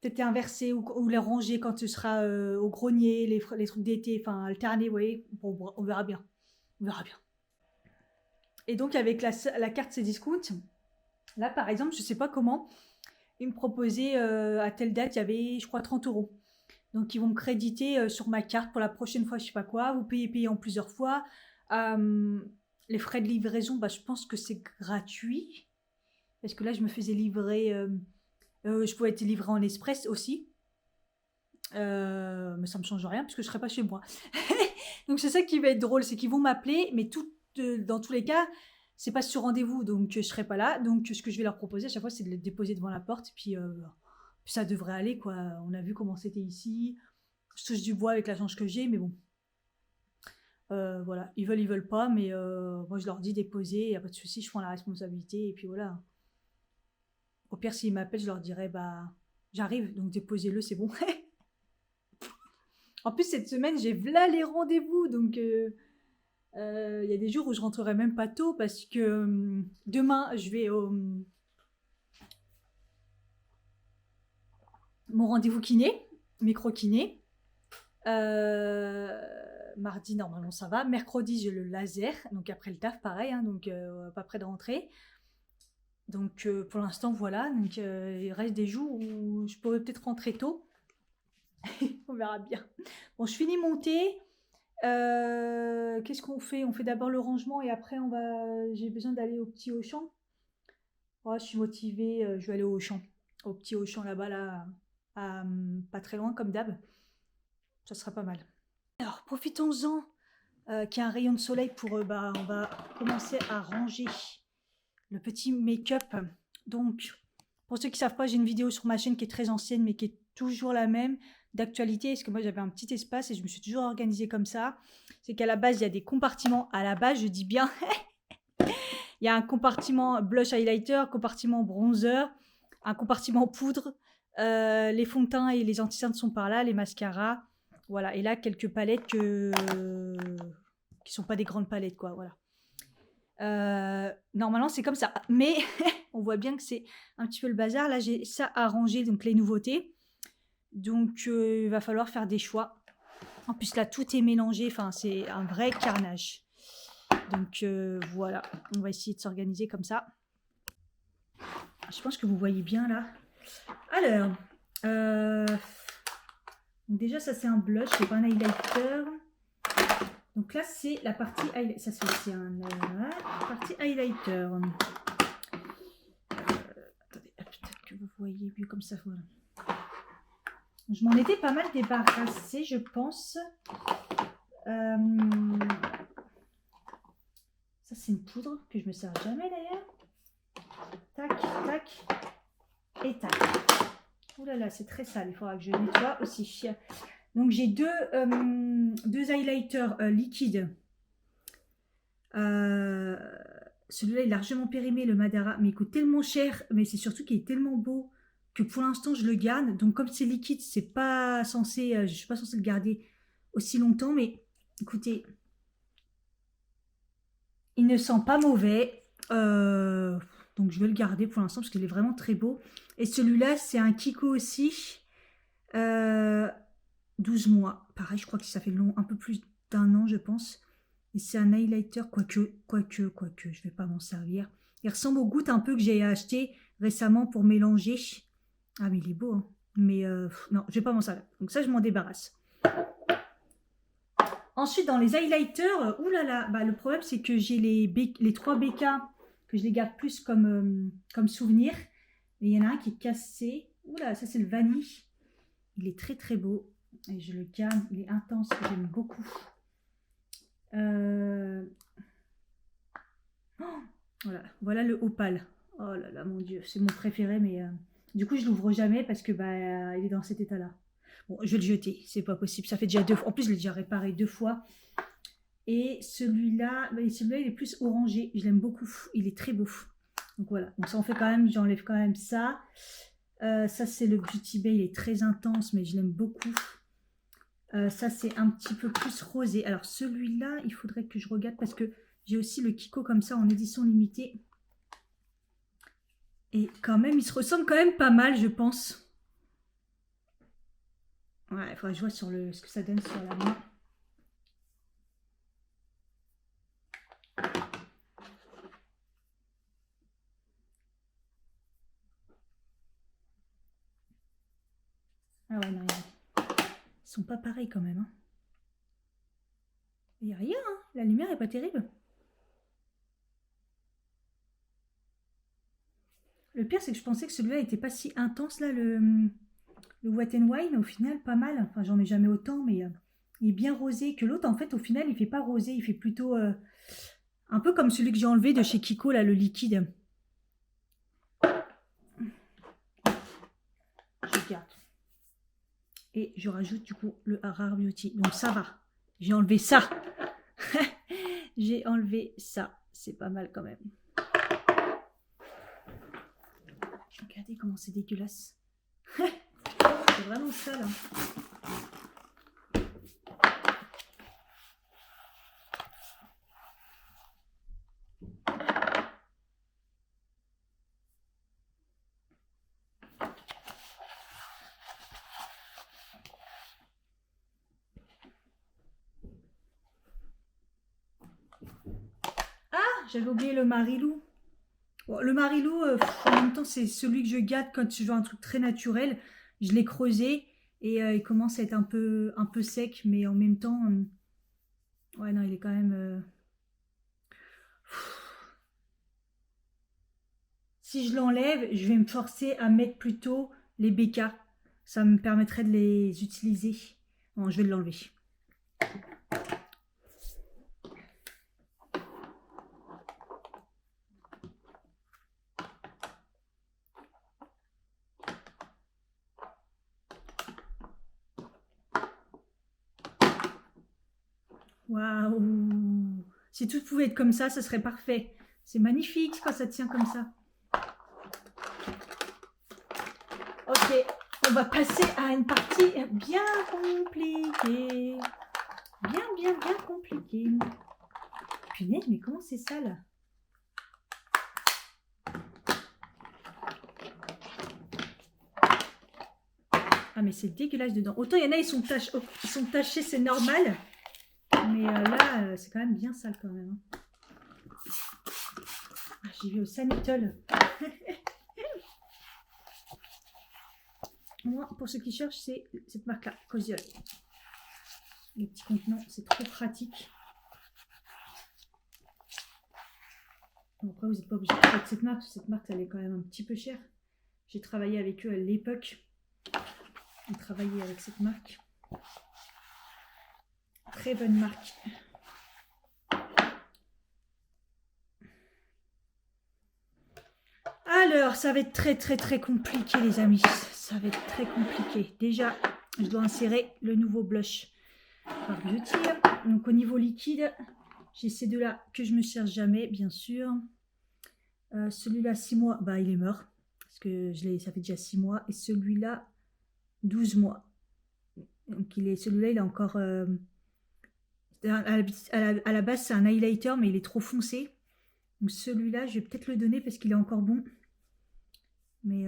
S2: Peut-être les inverser ou les ranger quand ce sera au grenier, les trucs d'été, enfin alterner, vous voyez. Bon, on verra bien. On verra bien. Et donc avec la carte Cdiscount, là par exemple, je sais pas comment, ils me proposaient à telle date, il y avait je crois 30 €. Donc ils vont me créditer sur ma carte pour la prochaine fois, je sais pas quoi. Vous payez en plusieurs fois. Les frais de livraison, bah, je pense que c'est gratuit. Parce que là, je me faisais livrer... je pouvais être livrée en express aussi. Mais ça me change rien puisque je serai pas chez moi. Donc c'est ça qui va être drôle, c'est qu'ils vont m'appeler, mais dans tous les cas, c'est pas sur rendez-vous, donc je serai pas là. Donc ce que je vais leur proposer à chaque fois, c'est de les déposer devant la porte, et puis ça devrait aller quoi. On a vu comment c'était ici. Je touche du bois avec la chance que j'ai, mais bon. Voilà, ils veulent pas, mais moi je leur dis déposer, y a pas de souci, je prends la responsabilité, et puis voilà. Au pire, s'ils m'appellent, je leur dirai bah j'arrive, donc déposez-le, c'est bon. En plus, cette semaine, j'ai v'là les rendez-vous, donc il y a des jours où je rentrerai même pas tôt parce que demain, je vais au mon rendez-vous kiné, micro-kiné. Mardi, normalement, ça va. Mercredi, j'ai le laser, donc après le taf, pareil, hein, donc pas près de rentrer. Donc pour l'instant, voilà. Donc il reste des jours où je pourrais peut-être rentrer tôt. On verra bien. Bon, je finis mon thé. Qu'est-ce qu'on fait? On fait d'abord le rangement et après j'ai besoin d'aller au petit Auchan. Oh, je suis motivée, je vais aller au Auchan. Au petit Auchan là-bas, là, pas très loin comme d'hab. Ça sera pas mal. Alors, profitons-en qu'il y a un rayon de soleil pour... on va commencer à ranger le petit make-up. Donc, pour ceux qui ne savent pas, j'ai une vidéo sur ma chaîne qui est très ancienne, mais qui est toujours la même, d'actualité, parce que moi j'avais un petit espace et je me suis toujours organisée comme ça. C'est qu'à la base, il y a des compartiments. À la base, je dis bien, il y a un compartiment blush highlighter, compartiment bronzer, un compartiment poudre. Les fonds de teint et les anti-cerne sont par là, les mascaras. Voilà, et là, quelques palettes qui sont pas des grandes palettes, quoi, voilà. Normalement, c'est comme ça. Mais on voit bien que c'est un petit peu le bazar. Là, j'ai ça à ranger, donc les nouveautés. Donc, il va falloir faire des choix. En plus, là, tout est mélangé. Enfin, c'est un vrai carnage. Donc, voilà. On va essayer de s'organiser comme ça. Je pense que vous voyez bien, là. Alors, donc déjà, ça, c'est un blush. C'est pas un highlighter. Donc là, c'est la partie highlighter. Ça, c'est la partie highlighter. Attendez, peut-être que vous voyez mieux comme ça. Voilà. Je m'en étais pas mal débarrassée, je pense. Ça, c'est une poudre que je me sers jamais d'ailleurs. Tac, tac et tac. Ouh là là, c'est très sale. Il faudra que je nettoie aussi. Donc, j'ai deux highlighters liquides. Celui-là est largement périmé, le Madara, mais il coûte tellement cher, mais c'est surtout qu'il est tellement beau que pour l'instant je le garde. Donc comme c'est liquide, c'est pas censé, je suis pas censée le garder aussi longtemps, mais écoutez, il ne sent pas mauvais, donc je vais le garder pour l'instant parce qu'il est vraiment très beau. Et celui-là, c'est un Kiko aussi, 12 mois. Pareil, je crois que ça fait long, un peu plus d'1 an, je pense. Et c'est un highlighter, quoique, je vais pas m'en servir. Il ressemble aux gouttes un peu que j'ai acheté récemment pour mélanger. Ah, mais il est beau, hein. Mais non, je vais pas m'en servir. Donc ça, je m'en débarrasse. Ensuite, dans les highlighters, oulala, bah, le problème, c'est que j'ai les 3 BK, que je les garde plus comme souvenir. Mais il y en a un qui est cassé. Oula, ça, c'est le vanille. Il est très, très beau. Et je le garde. Il est intense. J'aime beaucoup. Voilà le opale. Oh là là, mon Dieu, c'est mon préféré, mais du coup, je l'ouvre jamais parce que bah, il est dans cet état-là. Bon, je vais le jeter, c'est pas possible. Ça fait déjà 2 fois. En plus, je l'ai déjà réparé 2 fois. Et celui-là, bah, celui-là, il est plus orangé. Je l'aime beaucoup. Il est très beau. Donc voilà. Donc ça, on fait quand même, j'enlève quand même ça. Ça, c'est le Beauty Bay. Il est très intense, mais je l'aime beaucoup. Ça, c'est un petit peu plus rosé. Alors, celui-là, il faudrait que je regarde parce que j'ai aussi le Kiko comme ça en édition limitée. Et quand même, il se ressemble quand même pas mal, je pense. Ouais, il faudrait que je vois sur ce que ça donne sur la main. Ah ouais, non, ils sont pas pareils quand même. Hein. Il n'y a rien, hein. La lumière est pas terrible. Le pire, c'est que je pensais que celui-là était pas si intense, là, le Wet n Wine. Au final, pas mal. Enfin, j'en ai jamais autant, mais il est bien rosé. Que l'autre, en fait, au final, il fait pas rosé. Il fait plutôt un peu comme celui que j'ai enlevé de chez Kiko, là, le liquide. Je garde. Et je rajoute du coup le Rare Beauty. Donc ça va. J'ai enlevé ça. J'ai enlevé ça. C'est pas mal quand même. Regardez comment c'est dégueulasse. C'est vraiment ça là. J'avais oublié le Marilou. Bon, le Marilou, en même temps, c'est celui que je garde quand je veux un truc très naturel. Je l'ai creusé et il commence à être un peu sec, mais en même temps, ouais, non, il est quand même. Si je l'enlève, je vais me forcer à mettre plutôt les BK. Ça me permettrait de les utiliser. Bon, je vais l'enlever. Waouh! Si tout pouvait être comme ça, ce serait parfait. C'est magnifique quand ça tient comme ça. Ok, on va passer à une partie bien compliquée. Bien compliquée. Punaise, mais comment c'est ça là? Ah Ah, mais c'est dégueulasse dedans. Autant il y en a, ils sont tachés, c'est normal. Mais là, c'est quand même bien sale quand même. Hein. Ah, j'ai vu au Sanitol. Moi, pour ceux qui cherchent, c'est cette marque-là, Cosiol. Les petits contenants, c'est trop pratique. Bon, après, vous n'êtes pas obligé de faire cette marque. Cette marque, elle est quand même un petit peu chère. J'ai travaillé avec eux à l'époque. On travaillait avec cette marque. Très bonne marque. Alors, ça va être très compliqué, les amis. Ça va être très compliqué. Déjà, je dois insérer le nouveau blush par Beauty. Donc, au niveau liquide, j'ai ces deux-là que je me cherche jamais, bien sûr. Celui-là, 6 mois, bah, il est mort. Parce que ça fait déjà 6 mois. Et celui-là, 12 mois. Donc, celui-là, il est encore... à la base, c'est un highlighter, mais il est trop foncé. Donc, celui-là, je vais peut-être le donner parce qu'il est encore bon. Mais...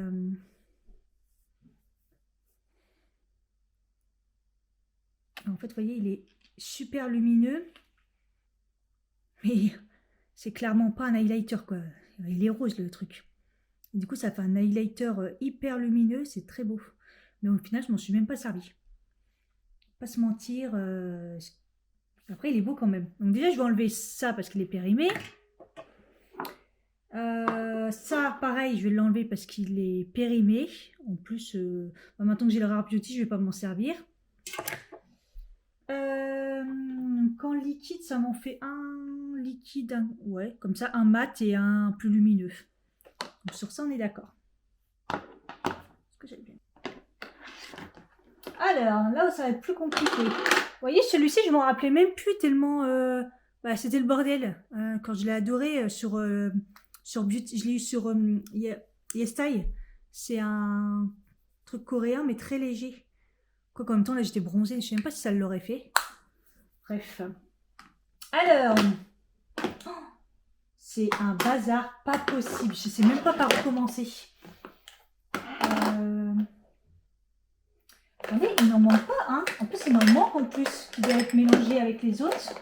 S2: en fait, vous voyez, il est super lumineux. Mais c'est clairement pas un highlighter, quoi. Il est rose, le truc. Du coup, ça fait un highlighter hyper lumineux. C'est très beau. Mais au final, je m'en suis même pas servi. Pas se mentir. Après, il est beau quand même. Donc déjà, je vais enlever ça parce qu'il est périmé. Ça, pareil, je vais l'enlever parce qu'il est périmé. En plus, maintenant que j'ai le Rare Beauty, je vais pas m'en servir. Quand liquide, ça m'en fait un liquide, ouais, comme ça, un mat et un plus lumineux. Donc sur ça, on est d'accord. Alors, là où ça va être plus compliqué. Vous voyez, celui-ci, je m'en rappelais même plus tellement... c'était le bordel. Quand je l'ai adoré sur Beauty, je l'ai eu sur YesStyle. C'est un truc coréen, mais très léger. Quoi qu'en même temps, là, j'étais bronzée. Je sais même pas si ça l'aurait fait. Bref. Alors... c'est un bazar pas possible. Je sais même pas par où commencer. Attendez, il n'en manque pas, hein. En plus, il m'en manque en plus. Qui doit être mélangé avec les autres.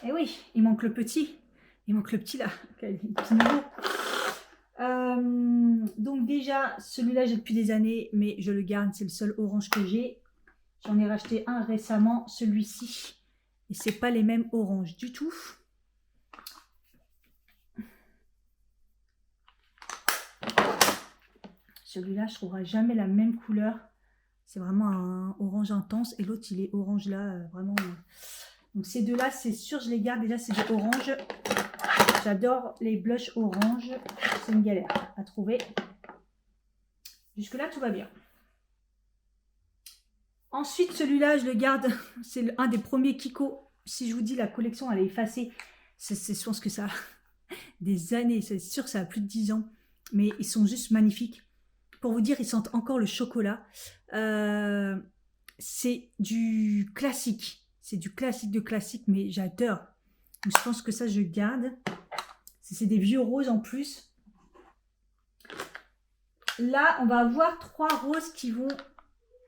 S2: Et oui, il manque le petit. Il manque le petit là. Le petit nouveau. Donc déjà, celui-là, j'ai depuis des années, mais je le garde. C'est le seul orange que j'ai. J'en ai racheté un récemment, celui-ci. Et c'est pas les mêmes oranges du tout. Celui-là, je ne trouverai jamais la même couleur. C'est vraiment un orange intense. Et l'autre, il est orange là, vraiment. Donc ces deux-là, c'est sûr, je les garde. Déjà, c'est des oranges. J'adore les blushs orange. C'est une galère à trouver. Jusque-là, tout va bien. Ensuite, celui-là, je le garde. C'est un des premiers Kiko. Si je vous dis la collection, elle est effacée. Je pense que ça a des années. C'est sûr que ça a plus de 10 ans. Mais ils sont juste magnifiques. Pour vous dire, ils sentent encore le chocolat. C'est du classique. C'est du classique de classique, mais j'adore. Donc, je pense que ça, je garde. C'est des vieux roses en plus. Là, on va avoir 3 roses qui vont...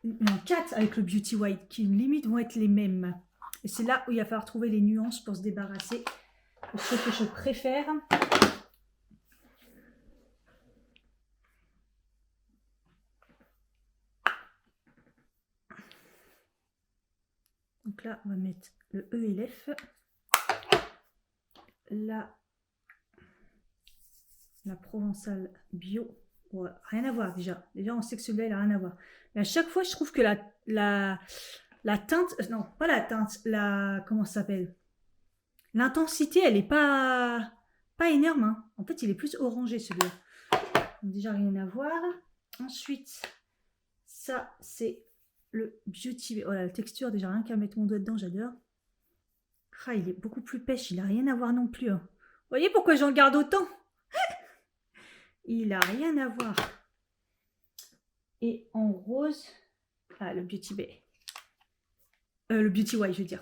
S2: non, 4 avec le Beauty White, qui limite vont être les mêmes. Et c'est là où il va falloir trouver les nuances pour se débarrasser de ce que je préfère. Donc là, on va mettre le E et l'F. Là, la Provençale Bio. Ouais, rien à voir déjà. Déjà, on sait que celui-là, il n'a rien à voir. Mais à chaque fois, je trouve que la teinte... non, pas la teinte. Comment ça s'appelle? L'intensité, elle n'est pas énorme. Hein. En fait, il est plus orangé, celui-là. Donc déjà, rien à voir. Ensuite, ça, c'est le Beauty... voilà, la texture, déjà, rien qu'à mettre mon doigt dedans, j'adore. Ah, il est beaucoup plus pêche. Il n'a rien à voir non plus. Hein. Vous voyez pourquoi j'en garde autant? Il n'a rien à voir. Et en rose, le Beauty Bay. Le Beauty White, je veux dire.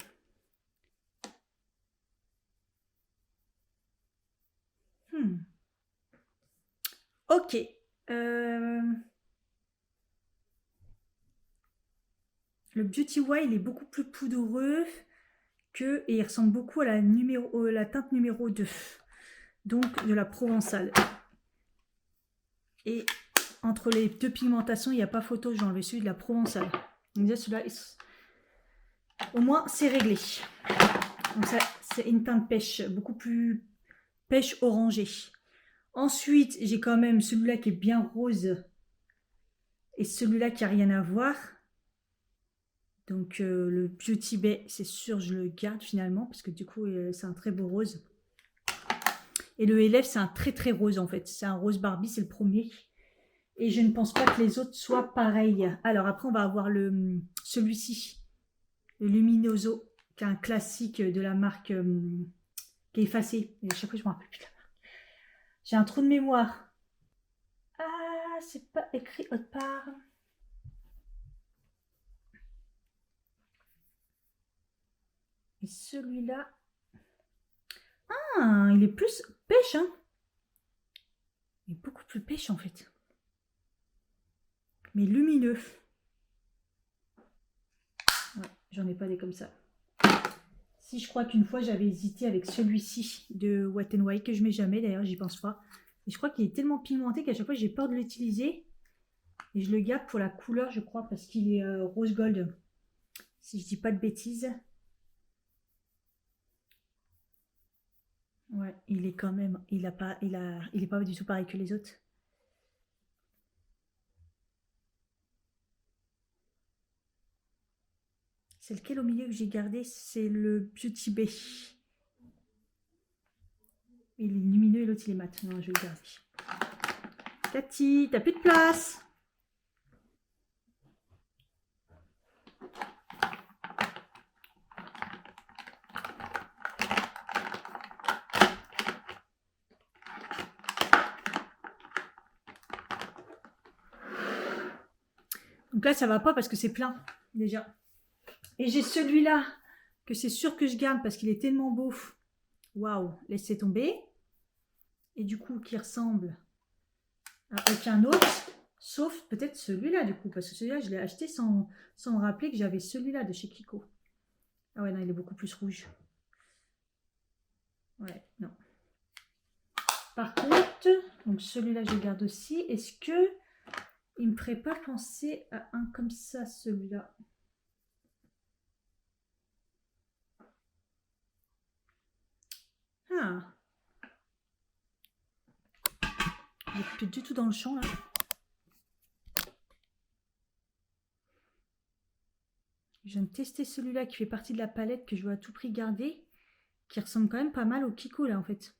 S2: Ok. Le Beauty Wild est beaucoup plus poudreux et il ressemble beaucoup à la teinte numéro 2. Donc de la Provençale. Et entre les deux pigmentations, il n'y a pas photo, j'ai enlevé celui de la Provençale. Donc déjà celui-là, au moins c'est réglé. Donc ça, c'est une teinte pêche, beaucoup plus pêche orangée. Ensuite, j'ai quand même celui-là qui est bien rose et celui-là qui n'a rien à voir. Donc le Beauty Bay, c'est sûr, je le garde finalement parce que du coup, c'est un très beau rose. Et le Elef, c'est un très très rose en fait. C'est un rose Barbie, c'est le premier. Et je ne pense pas que les autres soient pareils. Alors après, on va avoir celui-ci, le Luminoso, qui est un classique de la marque qui est effacé. Et à chaque fois, je me rappelle plus de la marque. J'ai un trou de mémoire. Ah, c'est pas écrit autre part. Et celui-là... Ah, il est plus pêche, hein. Il est beaucoup plus pêche, en fait. Mais lumineux. Ouais, j'en ai pas des comme ça. Si, je crois qu'une fois, j'avais hésité avec celui-ci de Wet n Wild, que je mets jamais, d'ailleurs, j'y pense pas. Et je crois qu'il est tellement pigmenté qu'à chaque fois, j'ai peur de l'utiliser. Et je le garde pour la couleur, je crois, parce qu'il est rose gold. Si je dis pas de bêtises. Ouais, il est quand même... Il est pas du tout pareil que les autres. C'est lequel au milieu que j'ai gardé? C'est le Beauty Bay. Il est lumineux et l'autre il est mat. Non, je vais le garder. Cathy, t'as plus de place. Donc là, ça va pas parce que c'est plein, déjà. Et j'ai celui-là, que c'est sûr que je garde parce qu'il est tellement beau. Waouh, laissez tomber. Et du coup, qui ressemble à aucun autre, sauf peut-être celui-là, du coup. Parce que celui-là, je l'ai acheté sans me rappeler que j'avais celui-là de chez Kiko. Ah ouais, non, il est beaucoup plus rouge. Ouais, non. Par contre, donc celui-là, je le garde aussi. Est-ce que il me ferait pas penser à un comme ça, celui-là? Ah. Il n'est plus du tout dans le champ, là. Je viens de tester celui-là qui fait partie de la palette que je veux à tout prix garder, qui ressemble quand même pas mal au Kiko, là, en fait.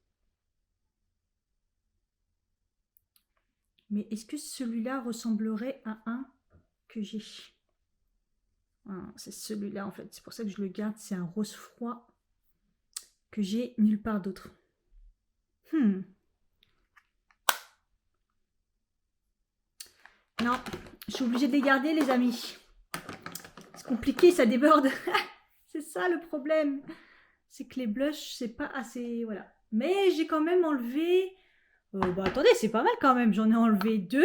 S2: Mais est-ce que celui-là ressemblerait à un que j'ai? Ah, c'est celui-là, en fait. C'est pour ça que je le garde. C'est un rose froid que j'ai nulle part d'autre. Non, je suis obligée de les garder, les amis. C'est compliqué, ça déborde. C'est ça le problème. C'est que les blushs, c'est pas assez... Voilà. Mais j'ai quand même enlevé... bah attendez, c'est pas mal quand même. J'en ai enlevé 2.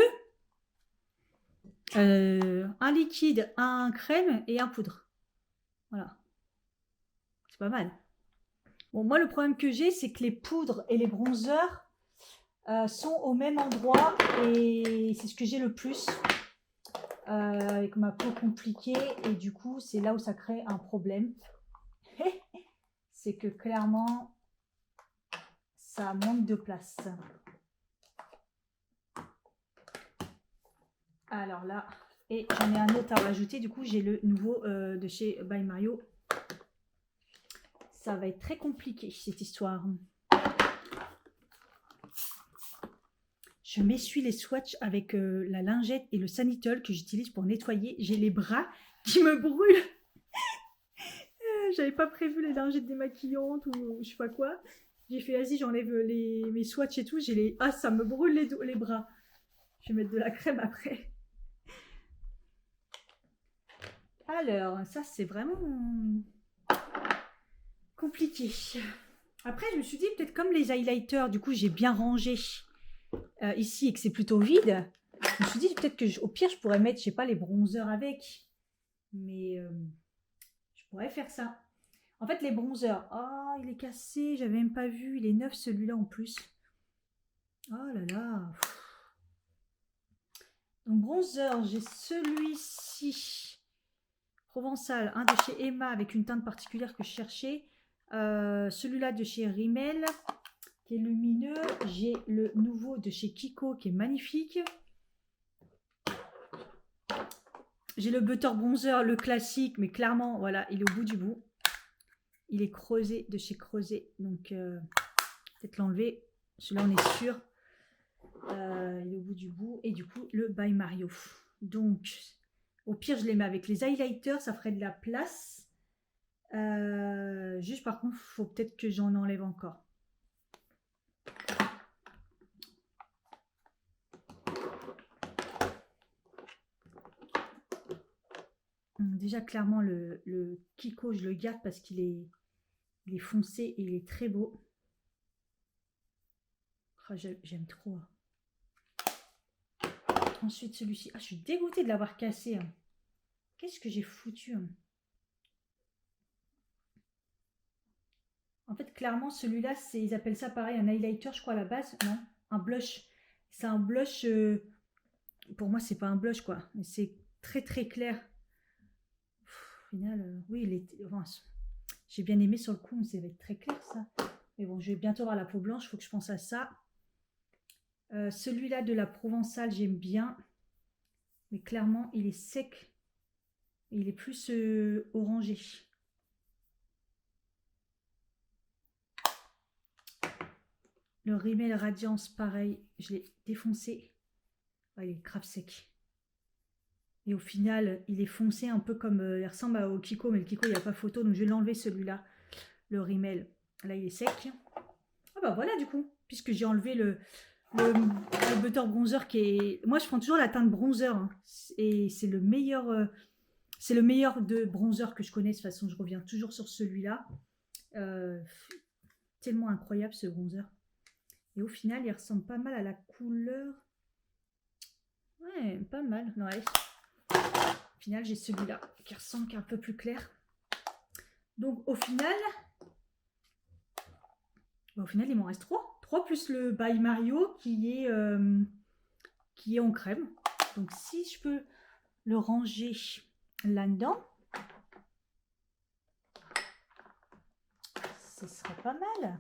S2: Un liquide, un crème et un poudre. Voilà. C'est pas mal. Bon, moi, le problème que j'ai, c'est que les poudres et les bronzers sont au même endroit. Et c'est ce que j'ai le plus. Avec ma peau compliquée. Et du coup, c'est là où ça crée un problème. C'est que clairement, ça manque de place. Alors là, et j'en ai un autre à rajouter. Du coup, j'ai le nouveau de chez By Mario. Ça va être très compliqué, cette histoire. Je m'essuie les swatchs avec la lingette et le Sanitol que j'utilise pour nettoyer. J'ai les bras qui me brûlent. J'avais pas prévu les lingettes démaquillantes ou je sais pas quoi. J'ai fait, vas-y, j'enlève mes swatchs et tout. J'ai les... Ah, ça me brûle les bras. Je vais mettre de la crème après. Alors, ça, c'est vraiment compliqué. Après, je me suis dit, peut-être comme les highlighters, du coup, j'ai bien rangé ici et que c'est plutôt vide, je me suis dit peut-être que au pire je pourrais mettre, je sais pas, les bronzers avec. Mais je pourrais faire ça. En fait, les bronzers, ah, il est cassé, j'avais même pas vu, il est neuf celui-là en plus. Oh là là. Donc bronzer, j'ai celui-ci, Provençal, un de chez Emma avec une teinte particulière que je cherchais. Celui-là de chez Rimmel, qui est lumineux. J'ai le nouveau de chez Kiko, qui est magnifique. J'ai le Butter Bronzer, le classique, mais clairement, voilà, il est au bout du bout. Il est creusé de chez Creuset, donc peut-être l'enlever. Celui-là, on est sûr. Il est au bout du bout. Et du coup, le By Mario. Donc, au pire, je les mets avec les highlighters, ça ferait de la place. Juste par contre, il faut peut-être que j'en enlève encore. Déjà, clairement, le Kiko, je le garde parce qu'il est foncé et il est très beau. Oh, j'aime trop. Ensuite, celui-ci. Ah, je suis dégoûtée de l'avoir cassé. Qu'est-ce que j'ai foutu? En fait, clairement, celui-là, ils appellent ça pareil, un highlighter, je crois, à la base. Non, un blush. C'est un blush... pour moi, c'est pas un blush, quoi. Mais c'est très, très clair. Au final, oui, il est... Enfin, j'ai bien aimé sur le coup, mais ça va être très clair, ça. Mais bon, je vais bientôt avoir la peau blanche, il faut que je pense à ça. Celui-là de la Provençale, j'aime bien. Mais clairement, il est sec. Il est plus orangé. Le Rimmel Radiance, pareil. Je l'ai défoncé. Ah, il est grave sec. Et au final, il est foncé un peu comme... il ressemble au Kiko, mais le Kiko, il n'y a pas photo. Donc, je vais l'enlever, celui-là. Le Rimmel. Là, il est sec. Ah bah voilà, du coup. Puisque j'ai enlevé le Butter Bronzer qui est... Moi, je prends toujours la teinte bronzer. Hein. Et c'est le meilleur... c'est le meilleur de bronzer que je connais. De toute façon, je reviens toujours sur celui-là. Tellement incroyable, ce bronzer. Et au final, il ressemble pas mal à la couleur. Ouais, pas mal. Ouais. Au final, j'ai celui-là qui ressemble, qui est un peu plus clair. Donc, au final, il m'en reste 3. 3 plus le By Mario qui est en crème. Donc, si je peux le ranger là-dedans, ce serait pas mal.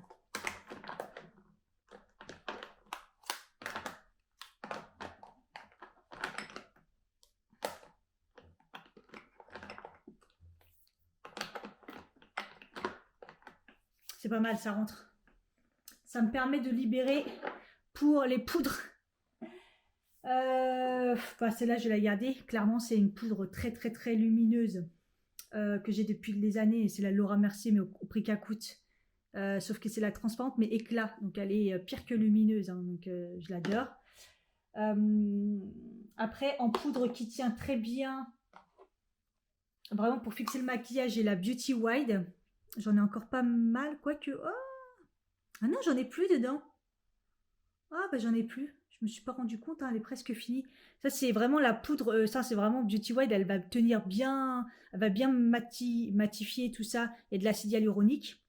S2: C'est pas mal, ça rentre. Ça me permet de libérer pour les poudres. Celle-là, je vais la garder. Clairement, c'est une poudre très, très, très lumineuse que j'ai depuis des années. C'est la Laura Mercier, mais au prix qu'elle coûte. Sauf que c'est la transparente, mais éclat. Donc, elle est pire que lumineuse. Hein, donc, je l'adore. Après, en poudre qui tient très bien, vraiment pour fixer le maquillage, j'ai la Beauty Wide. J'en ai encore pas mal, quoique... Oh, ah non, j'en ai plus dedans. Ah, bah j'en ai plus. Je me suis pas rendu compte, hein, elle est presque finie. Ça, c'est vraiment la poudre. Ça, c'est vraiment Beauty Wide. Elle va tenir bien. Elle va bien matifier tout ça. Il y a de l'acide hyaluronique.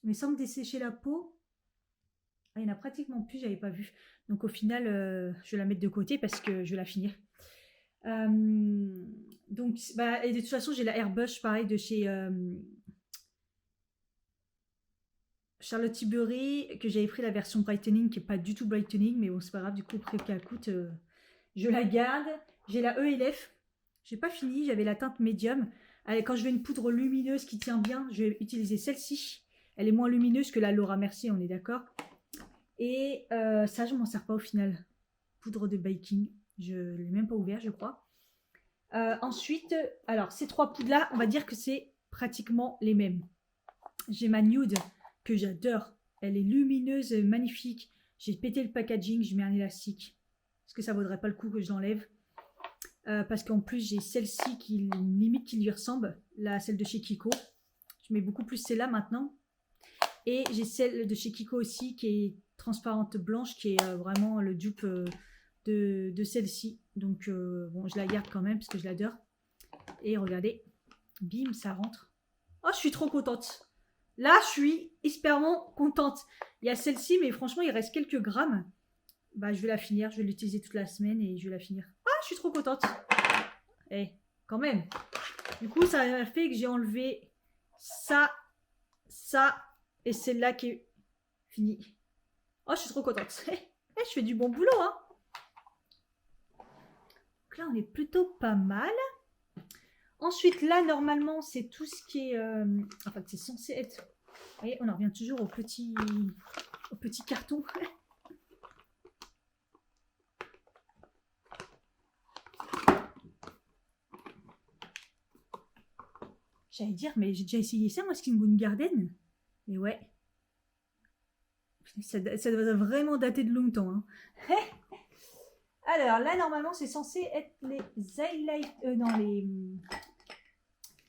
S2: Mais sans me dessécher la peau. Ah, il y en a pratiquement plus, j'avais pas vu. Donc au final, je vais la mettre de côté parce que je vais la finir. Donc, et de toute façon, j'ai la Airbush, pareil, de chez Charlotte Tilbury, que j'avais pris la version brightening, qui n'est pas du tout brightening, mais bon, c'est pas grave, du coup, après qu'elle coûte, je la garde. J'ai la ELF, j'ai pas fini, j'avais la teinte médium. Allez, quand je veux une poudre lumineuse qui tient bien, je vais utiliser celle-ci. Elle est moins lumineuse que la Laura Mercier, on est d'accord. Et ça, je m'en sers pas au final. Poudre de baking, je l'ai même pas ouvert, je crois. Ensuite, alors ces 3 poudres-là, on va dire que c'est pratiquement les mêmes. J'ai ma Nude, que j'adore. Elle est lumineuse, magnifique. J'ai pété le packaging, je mets un élastique. Est-ce que ça vaudrait pas le coup que je l'enlève? Parce qu'en plus, j'ai celle-ci qui limite qui lui ressemble, celle de chez Kiko. Je mets beaucoup plus celle-là maintenant. Et j'ai celle de chez Kiko aussi qui est transparente blanche, qui est vraiment le dupe de celle-ci. Donc bon, je la garde quand même parce que je l'adore. Et regardez, bim, ça rentre. Oh, je suis trop contente. Là, je suis hyperment contente. Il y a celle-ci, mais franchement, il reste quelques grammes. Bah, je vais la finir. Je vais l'utiliser toute la semaine et je vais la finir. Ah, je suis trop contente. Eh, quand même. Du coup, ça a fait que j'ai enlevé ça, ça et celle-là qui est finie. Oh, je suis trop contente. Je fais du bon boulot, hein. Donc là, on est plutôt pas mal. Ensuite, là, normalement, c'est tout ce qui est... enfin, c'est censé être... Vous voyez, on en revient toujours au petit carton. J'allais dire, mais j'ai déjà essayé ça, moi, Skin Moon Garden. Mais ouais. Ça doit vraiment dater de longtemps. Hein. Alors, là, normalement, c'est censé être les highlights... non,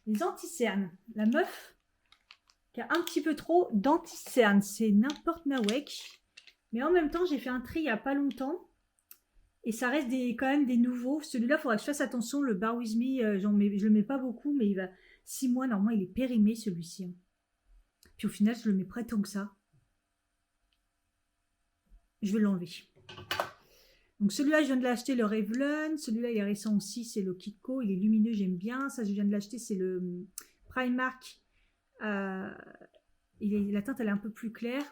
S2: les anti-cernes. La meuf qui a un petit peu trop d'anti-cernes. C'est n'importe nawek. Mais en même temps, j'ai fait un tri il n'y a pas longtemps. Et ça reste quand même des nouveaux. Celui-là, il faudra que je fasse attention. Le Bar With Me, je le mets pas beaucoup, mais il va 6 mois. Normalement, il est périmé, celui-ci. Puis au final, je le mets pas tant que ça. Je vais l'enlever. Donc celui-là, je viens de l'acheter, le Revlon. Celui-là, il est récent aussi, c'est le Kiko. Il est lumineux, j'aime bien. Ça, je viens de l'acheter, c'est le Primark. La teinte, elle est un peu plus claire.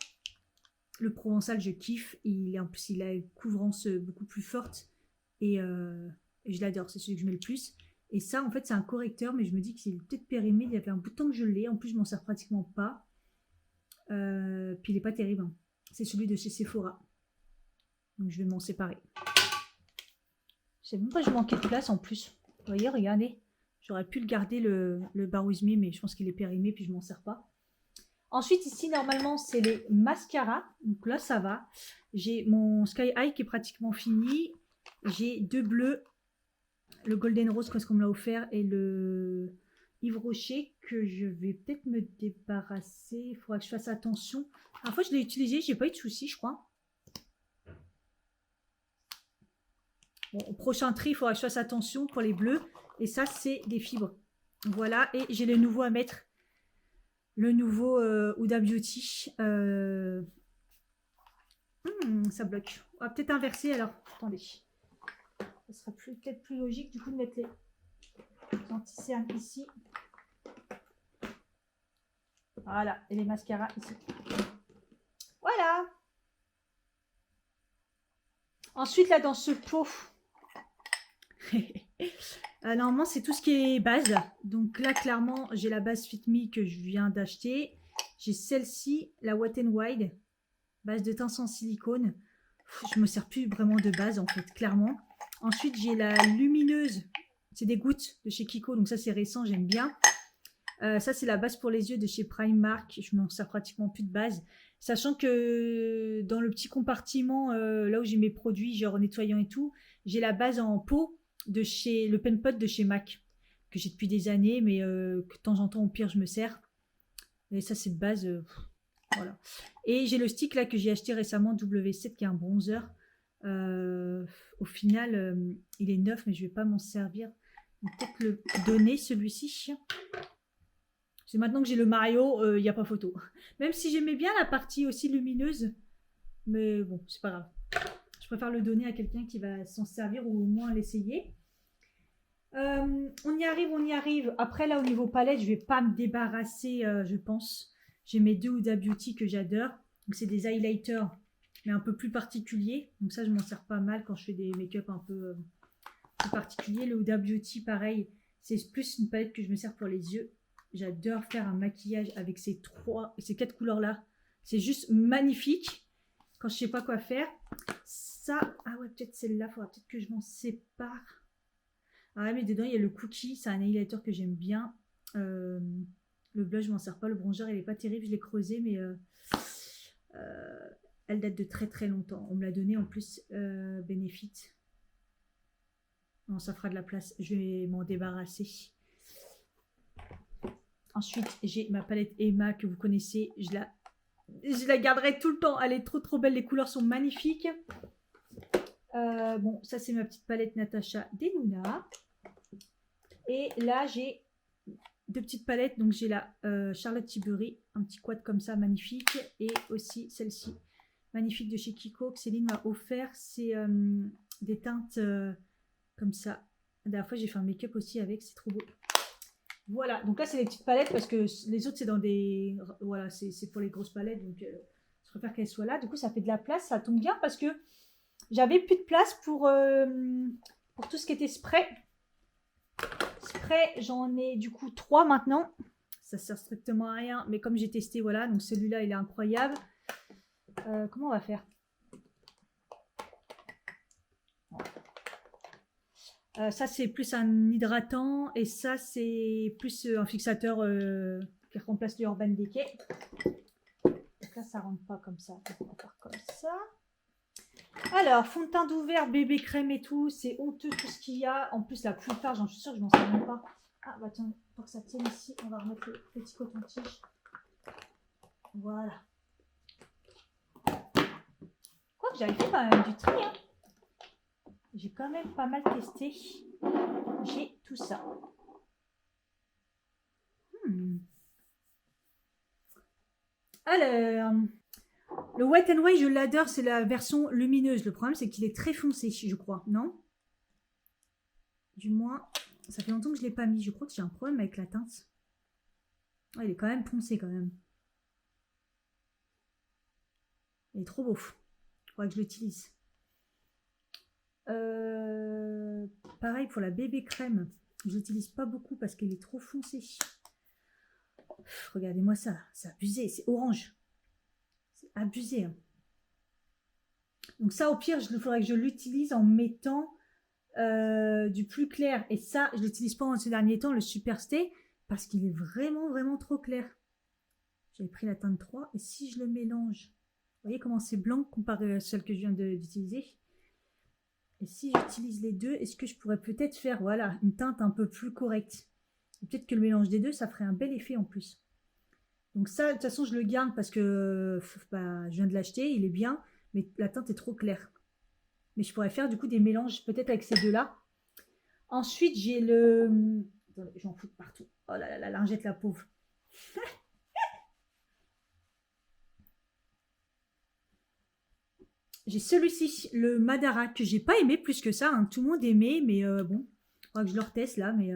S2: Le Provençal, je kiffe. En plus, il a une couvrance beaucoup plus forte. Et je l'adore, c'est celui que je mets le plus. Et ça, en fait, c'est un correcteur, mais je me dis qu'il est peut-être périmé. Il y avait un bout de temps que je l'ai. En plus, je m'en sers pratiquement pas. Puis, il n'est pas terrible. Hein. C'est celui de chez Sephora. Donc, je vais m'en séparer. Je sais même pas, je manquais de place en plus. Vous voyez, regardez. J'aurais pu le garder, le Bar With Me, mais je pense qu'il est périmé, puis je m'en sers pas. Ensuite, ici, normalement, c'est les mascaras. Donc là, ça va. J'ai mon Sky High qui est pratiquement fini. J'ai 2 bleus. Le Golden Rose, parce qu'on me l'a offert, et le Yves Rocher, que je vais peut-être me débarrasser. Il faudra que je fasse attention. La fois, je l'ai utilisé, j'ai pas eu de soucis, je crois. Bon, au prochain tri, il faudra que je fasse attention pour les bleus. Et ça, c'est des fibres. Voilà, et j'ai le nouveau à mettre. Le nouveau Huda Beauty. Ça bloque. On va peut-être inverser alors. Attendez. Ce sera peut-être plus logique du coup de mettre les anti-cernes ici. Voilà. Et les mascaras ici. Voilà. Ensuite, là, dans ce pot. Normalement, c'est tout ce qui est base. Donc là, clairement, j'ai la base Fit Me que je viens d'acheter. J'ai celle-ci, la Wet n Wild. Base de teint sans silicone. Je me sers plus vraiment de base, en fait, clairement. Ensuite, j'ai la lumineuse. C'est des gouttes de chez Kiko. Donc ça, c'est récent, j'aime bien. Ça, c'est la base pour les yeux de chez Primark. Je m'en sers pratiquement plus de base. Sachant que dans le petit compartiment, là où j'ai mes produits, genre nettoyant et tout, j'ai la base en pot de chez le Pen Pot de chez MAC. Que j'ai depuis des années, mais que de temps en temps, au pire, je me sers. Et ça, c'est de base. Voilà. Et j'ai le stick là que j'ai acheté récemment, W7, qui est un bronzer. Au final, il est neuf, mais je ne vais pas m'en servir. Peut-être le donner, celui-ci. C'est maintenant que j'ai le Mario, il n'y a pas photo. Même si j'aimais bien la partie aussi lumineuse. Mais bon, c'est pas grave. Je préfère le donner à quelqu'un qui va s'en servir ou au moins l'essayer. On y arrive, on y arrive. Après, là, au niveau palette, je ne vais pas me débarrasser, je pense. J'ai mes 2 Huda Beauty que j'adore. Donc, c'est des highlighters, mais un peu plus particuliers. Donc, ça, je m'en sers pas mal quand je fais des make-up un peu plus particuliers. Le Huda Beauty, pareil, c'est plus une palette que je me sers pour les yeux. J'adore faire un maquillage avec ces 4 couleurs-là. C'est juste magnifique quand je ne sais pas quoi faire. Ça, ah ouais, peut-être celle-là, il faudra peut-être que je m'en sépare. Ah ouais, mais dedans, il y a le Cookie. C'est un highlighter que j'aime bien. Le blush, je m'en sers pas. Le bronzer, il est pas terrible. Je l'ai creusé, mais elle date de très très longtemps. On me l'a donné en plus, Benefit. Non, ça fera de la place. Je vais m'en débarrasser. Ensuite, j'ai ma palette Emma que vous connaissez. Je la Je la garderai tout le temps. Elle est trop trop belle. Les couleurs sont magnifiques. Bon, ça c'est ma petite palette Natasha Denona. Et là j'ai 2 petites palettes. Donc j'ai la Charlotte Tilbury, un petit quad comme ça magnifique. Et aussi celle-ci, magnifique de chez Kiko, que Céline m'a offert. C'est des teintes comme ça. La dernière fois j'ai fait un make-up aussi avec, c'est trop beau. Voilà, donc là c'est les petites palettes parce que les autres c'est dans des... Voilà, c'est pour les grosses palettes, donc je préfère qu'elles soient là. Du coup ça fait de la place, ça tombe bien parce que j'avais plus de place pour tout ce qui était spray. Spray, j'en ai du coup 3 maintenant. Ça sert strictement à rien, mais comme j'ai testé, voilà, donc celui-là il est incroyable. Comment on va faire? Ça c'est plus un hydratant et ça c'est plus un fixateur qui remplace le Urban Decay. Donc là ça rentre pas comme ça, on va faire comme ça. Alors fond de teint d'ouvert, bébé crème et tout, c'est honteux tout ce qu'il y a. En plus la plupart, j'en suis sûre que je m'en sers même pas. Ah bah tiens, pour que ça tienne ici, on va remettre le petit coton-tige. Voilà. Quoi que j'avais fait quand même du tri, hein. J'ai quand même pas mal testé. J'ai tout ça. Alors, le Wet n Wild, je l'adore, c'est la version lumineuse. Le problème, c'est qu'il est très foncé, je crois, non? Du moins, ça fait longtemps que je ne l'ai pas mis. Je crois que j'ai un problème avec la teinte. Ouais, il est quand même foncé, quand même. Il est trop beau. Il faudrait que je l'utilise. Pareil pour la bébé crème. Je l'utilise pas beaucoup parce qu'elle est trop foncée. Regardez-moi ça. C'est abusé. C'est orange. C'est abusé. Hein. Donc ça, au pire, il faudrait que je l'utilise en mettant du plus clair. Et ça, je l'utilise pas en ces derniers temps, le Super Stay, parce qu'il est vraiment, vraiment trop clair. J'avais pris la teinte 3. Et si je le mélange, vous voyez comment c'est blanc comparé à celle que je viens d'utiliser. Et si j'utilise les deux, est-ce que je pourrais peut-être faire voilà, une teinte un peu plus correcte? Peut-être que le mélange des deux, ça ferait un bel effet en plus. Donc ça, de toute façon, je le garde parce que bah, je viens de l'acheter, il est bien, mais la teinte est trop claire. Mais je pourrais faire du coup des mélanges peut-être avec ces deux-là. Ensuite, j'ai le... Attendez, j'en fous de partout. Oh là là, la lingette, la pauvre. J'ai celui-ci, le Madara, que j'ai pas aimé plus que ça. Hein. Tout le monde aimait, mais bon, il faudra que je le reteste là. Mais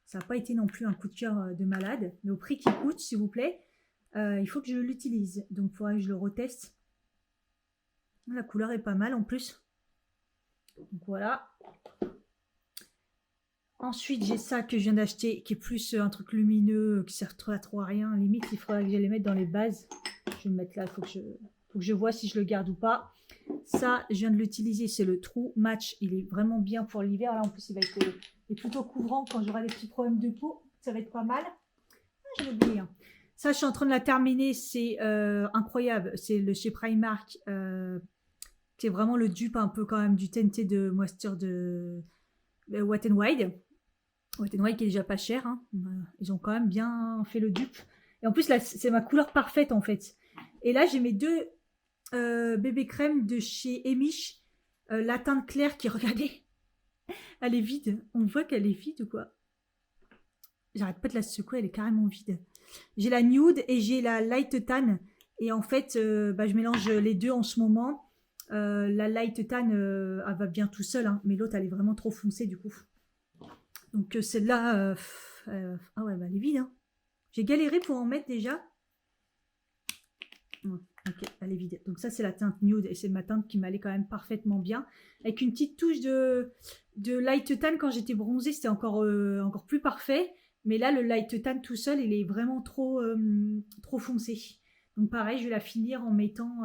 S2: ça n'a pas été non plus un coup de cœur de malade. Mais au prix qu'il coûte, s'il vous plaît, il faut que je l'utilise. Donc, il faudra que je le reteste. La couleur est pas mal en plus. Donc, voilà. Ensuite, j'ai ça que je viens d'acheter, qui est plus un truc lumineux, qui sert trop à rien. Limite, il faudra que je les mette dans les bases. Je vais le mettre là, il faut que je vois si je le garde ou pas. Ça, je viens de l'utiliser, c'est le True Match. Il est vraiment bien pour l'hiver. Là, en plus, il va être plutôt couvrant quand j'aurai des petits problèmes de peau. Ça va être pas mal. Ah, j'ai oublié. Hein. Ça, je suis en train de la terminer. C'est incroyable. C'est le chez Primark. C'est vraiment le dupe un peu quand même du Tinted de Moisture de Wet n Wild. Wet n Wild qui est déjà pas cher. Hein. Ils ont quand même bien fait le dupe. Et en plus, là, c'est ma couleur parfaite en fait. Et là, j'ai mes deux bébé crème de chez Emish. La teinte claire qui, regardez, elle est vide. On voit qu'elle est vide ou quoi? J'arrête pas de la secouer, elle est carrément vide. J'ai la nude et j'ai la light tan. Et en fait, bah, je mélange les deux en ce moment. La light tan, elle va bien tout seul, hein, mais l'autre, elle est vraiment trop foncée du coup. Donc celle-là, ah ouais, bah, elle est vide. Hein. J'ai galéré pour en mettre déjà. Ok, elle est vide. Donc ça, c'est la teinte nude et c'est ma teinte qui m'allait quand même parfaitement bien. Avec une petite touche de light tan quand j'étais bronzée, c'était encore plus parfait. Mais là, le light tan tout seul, il est vraiment trop foncé. Donc pareil, je vais la finir en mettant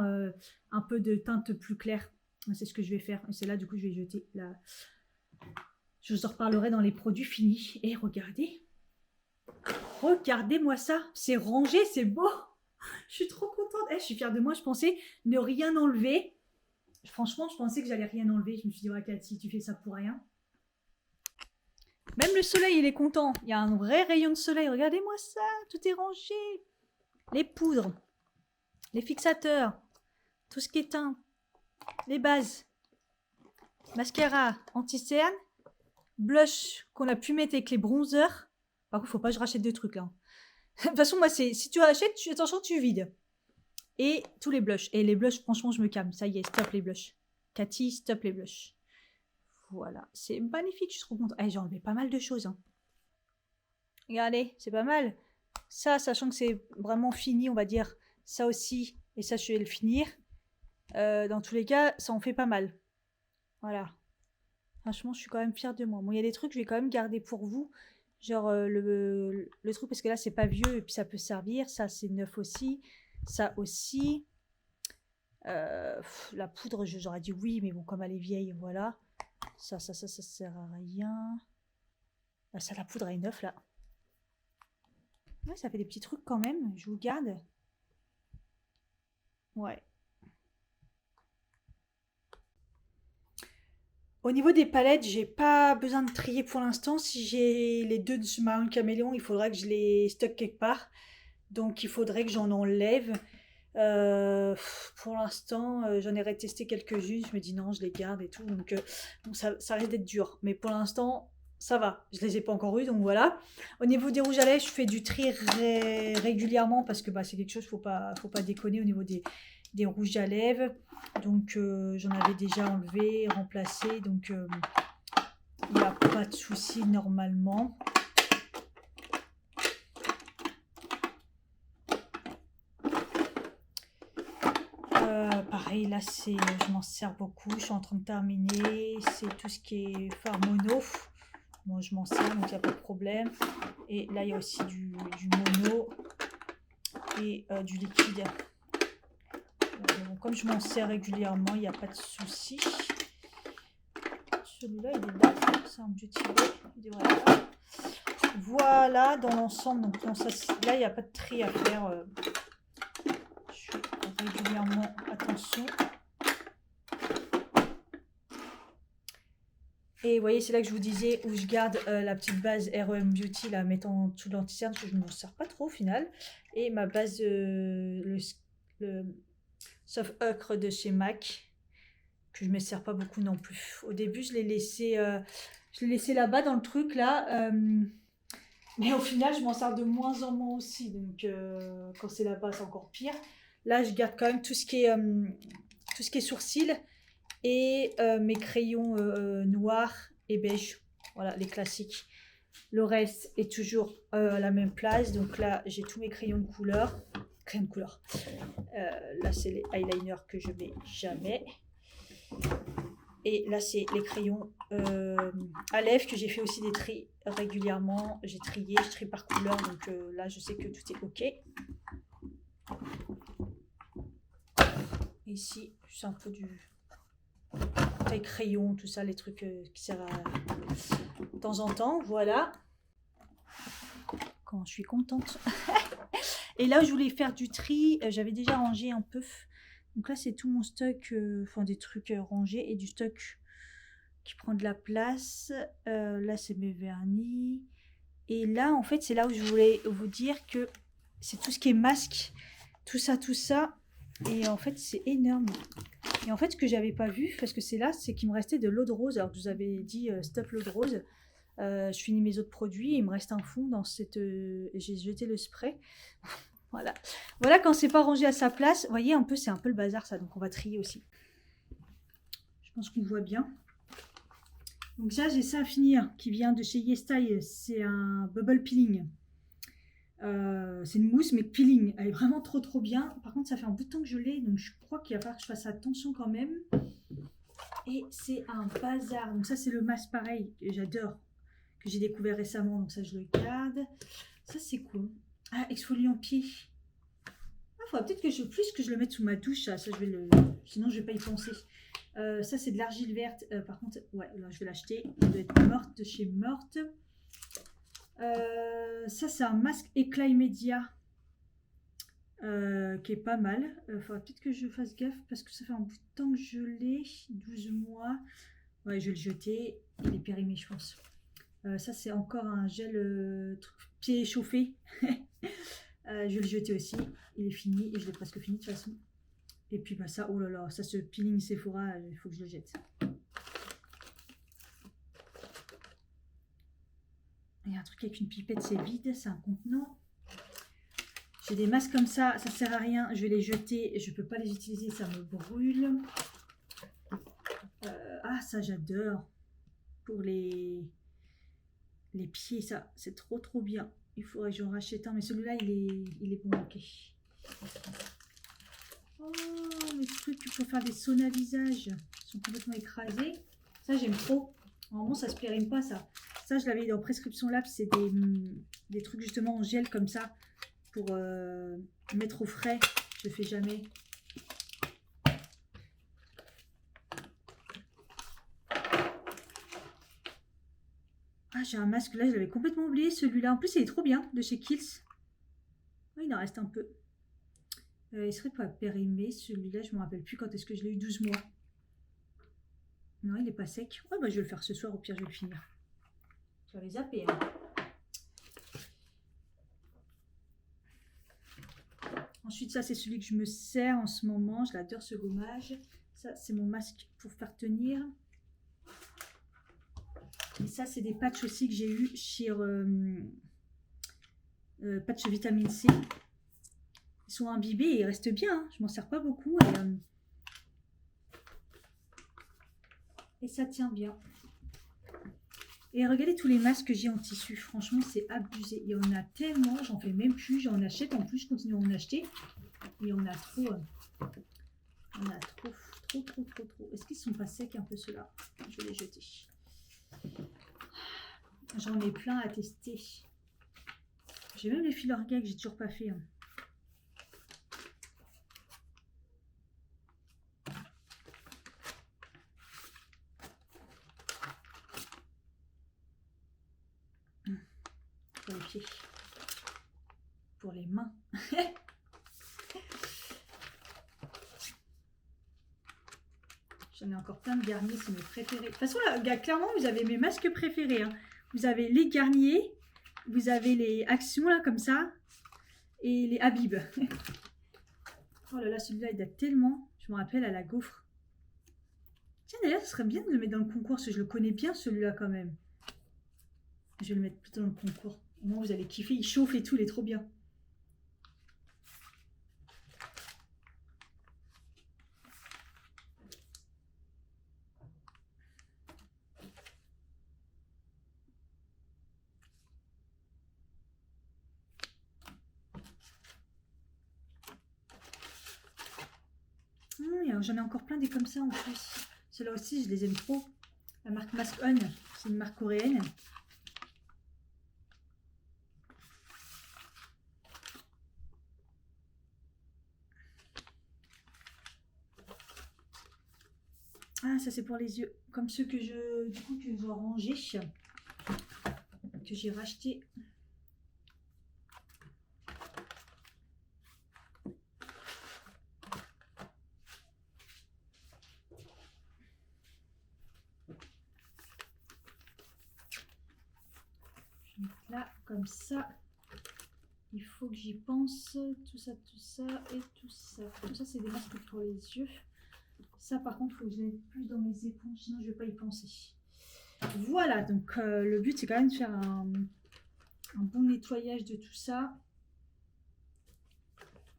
S2: un peu de teinte plus claire. C'est ce que je vais faire. Et c'est là, du coup, je vais jeter la... Je vous en reparlerai dans les produits finis. Et regardez. Regardez-moi ça. C'est rangé, c'est beau. Je suis trop contente. Je suis fière de moi. Je pensais ne rien enlever. Franchement, je pensais que j'allais rien enlever. Je me suis dit, ouais, Cathy, tu fais ça pour rien. Même le soleil, il est content. Il y a un vrai rayon de soleil. Regardez-moi ça. Tout est rangé. Les poudres. les fixateurs, tout ce qui est teint, les bases, mascara, anti-cerne, blush qu'on a pu mettre avec les bronzers. Par contre, faut pas que je rachète de trucs là. De toute façon, moi, si tu rachètes, attention, tu vides. Et tous les blushs. Et les blushs, franchement, je me calme. Ça y est, stop les blushs. Cathy, stop les blushs. Voilà, c'est magnifique, je suis trop contente. Eh, j'ai enlevé pas mal de choses. Hein. Regardez, c'est pas mal. Ça, sachant que c'est vraiment fini, on va dire ça aussi. Et ça, je vais le finir. Dans tous les cas, ça en fait pas mal. Voilà. Franchement, je suis quand même fière de moi. Bon, il y a des trucs que je vais quand même garder pour vous. Genre le truc, parce que là, c'est pas vieux et puis ça peut servir. Ça, c'est neuf aussi. Ça aussi. La poudre, j'aurais dit oui, mais bon, comme elle est vieille, voilà. Ça sert à rien. Ah, ça, la poudre est neuve, là. Ouais, ça fait des petits trucs quand même. Je vous garde. Ouais. Au niveau des palettes, j'ai pas besoin de trier pour l'instant. Si j'ai les deux de Marron Caméléon, il faudra que je les stocke quelque part. Donc il faudrait que j'en enlève. Pour l'instant, j'en ai retesté quelques-unes. Je me dis non, je les garde et tout. Donc bon, ça risque d'être dur. Mais pour l'instant, ça va. Je les ai pas encore eu, donc voilà. Au niveau des rouges à lèvres, je fais du tri régulièrement parce que bah, c'est quelque chose, faut pas déconner au niveau des rouges à lèvres. Donc j'en avais déjà enlevé, remplacé. Donc il n'y a pas de souci normalement. Pareil, là, je m'en sers beaucoup. Je suis en train de terminer. C'est tout ce qui est fard mono. Moi, je m'en sers, donc il n'y a pas de problème. Et là, il y a aussi du mono et du liquide. Donc, comme je m'en sers régulièrement, il n'y a pas de souci. Celui-là, il est là. C'est un beauty bay. Il devrait être là. Voilà, dans l'ensemble. Donc, là, il n'y a pas de tri à faire. Je fais régulièrement attention. Et vous voyez, c'est là que je vous disais où je garde la petite base REM Beauty, là, mettant tout l'anti-cerne, parce que je ne m'en sers pas trop au final. Et ma base, le Soft Ocre de chez MAC, que je ne me sers pas beaucoup non plus. Au début, je l'ai laissé là-bas dans le truc, là. Mais au final, je m'en sers de moins en moins aussi. Donc, quand c'est là-bas, c'est encore pire. Là, je garde quand même tout ce qui est sourcils. Et mes crayons noirs et beige, voilà les classiques. Le reste est toujours à la même place. Donc là, j'ai tous mes crayons de couleur. Là, c'est les eyeliners que je mets jamais. Et là, c'est les crayons à lèvres que j'ai fait aussi des tris régulièrement. J'ai trié, je trie par couleur. Donc là, je sais que tout est OK. Ici, c'est un peu du taille crayon, tout ça, les trucs qui servent de temps en temps, voilà. Quand je suis contente. Et là, je voulais faire du tri, j'avais déjà rangé un peu. Donc là, c'est tout mon stock, enfin des trucs rangés et du stock qui prend de la place. Là, c'est mes vernis. Et là, en fait, c'est là où je voulais vous dire que c'est tout ce qui est masque, tout ça. Et en fait, c'est énorme. Et en fait, ce que j'avais pas vu, parce que c'est là, c'est qu'il me restait de l'eau de rose. Alors que je vous avais dit stop l'eau de rose. Je finis mes autres produits. Il me reste un fond dans cette. J'ai jeté le spray. Voilà. Voilà quand c'est pas rangé à sa place. Vous voyez, c'est un peu le bazar ça. Donc on va trier aussi. Je pense qu'on voit bien. Donc ça, j'ai ça à finir qui vient de chez YesStyle. C'est un bubble peeling. C'est une mousse mais peeling, elle est vraiment trop bien. Par contre ça fait un bout de temps que je l'ai, donc je crois qu'il va falloir que je fasse attention quand même. Et c'est un bazar, donc ça c'est le masque pareil que j'adore, que j'ai découvert récemment, donc ça je le garde. Ça c'est quoi? Ah, exfoliant pied. Ah, faudra peut-être que je le mette sous ma douche, ça je vais sinon je vais pas y penser. Ça c'est de l'argile verte, par contre ouais là je vais l'acheter, elle doit être morte de chez Morte. Ça c'est un masque éclat immédiat qui est pas mal. Faudra peut-être que je fasse gaffe parce que ça fait un bout de temps que je l'ai, 12 mois. Ouais, je vais le jeter, il est périmé je pense. Ça c'est encore un gel pied chauffé. Je vais le jeter aussi. Il est fini et je l'ai presque fini de toute façon. Et puis bah ça, oh là là, ça ce peeling Sephora, il faut que je le jette. Il y a un truc avec une pipette, c'est vide, c'est un contenant. J'ai des masques comme ça sert à rien, je vais les jeter et je peux pas les utiliser, ça me brûle. Ah ça j'adore. Pour les pieds, ça c'est trop bien. Il faudrait que j'en rachète un, mais celui-là il est bon, ok. Oh, les trucs pour faire des saunas visage, ils sont complètement écrasés. Ça j'aime trop. Normalement ça se périme pas ça. Ça je l'avais dans Prescription Lab, c'est des trucs justement en gel comme ça pour mettre au frais. Je le fais jamais. Ah j'ai un masque là, je l'avais complètement oublié celui-là. En plus il est trop bien, de chez Kiehl's. Oh, il en reste un peu. Il serait pas périmé celui-là, je me rappelle plus quand est-ce que je l'ai eu, 12 mois. Non, il est pas sec. Ouais, bah je vais le faire ce soir, au pire je vais le finir. J'avais zappé. Hein. Ensuite, ça c'est celui que je me sers en ce moment. Je l'adore ce gommage. Ça c'est mon masque pour faire tenir. Et ça c'est des patchs aussi que j'ai eu chez patch vitamine C. Ils sont imbibés et ils restent bien. Hein. Je m'en sers pas beaucoup. Et ça tient bien. Et regardez tous les masques que j'ai en tissu. Franchement, c'est abusé. Il y en a tellement. J'en fais même plus. J'en achète. En plus, je continue à en acheter. Et on a trop. On a trop. Est-ce qu'ils sont pas secs un peu ceux-là? Je vais les jeter. J'en ai plein à tester. J'ai même les fillers gag que j'ai toujours pas fait. Hein. Pour les pieds. Pour les mains. J'en ai encore plein de Garnier, c'est mes préférés. De toute façon, là, clairement, vous avez mes masques préférés. Hein. Vous avez les Garnier, vous avez les Actions, là, comme ça, et les Habib. Oh là là, celui-là, il date tellement. Je me rappelle à la gaufre. Tiens, d'ailleurs, ce serait bien de le mettre dans le concours, parce que je le connais bien, celui-là, quand même. Je vais le mettre plutôt dans le concours. Au moins, vous allez kiffer. Il chauffe et tout, il est trop bien. J'en ai encore plein des comme ça en plus. Ceux-là aussi, je les aime trop. La marque Mask On, c'est une marque coréenne. Ah, ça c'est pour les yeux. Comme ceux que je dois ranger. Que j'ai racheté. Là, comme ça, il faut que j'y pense. Tout ça et tout ça. Tout ça, c'est des masques pour les yeux. Ça, par contre, il faut que je les mette plus dans mes éponges, sinon je ne vais pas y penser. Voilà, donc le but, c'est quand même de faire un bon nettoyage de tout ça.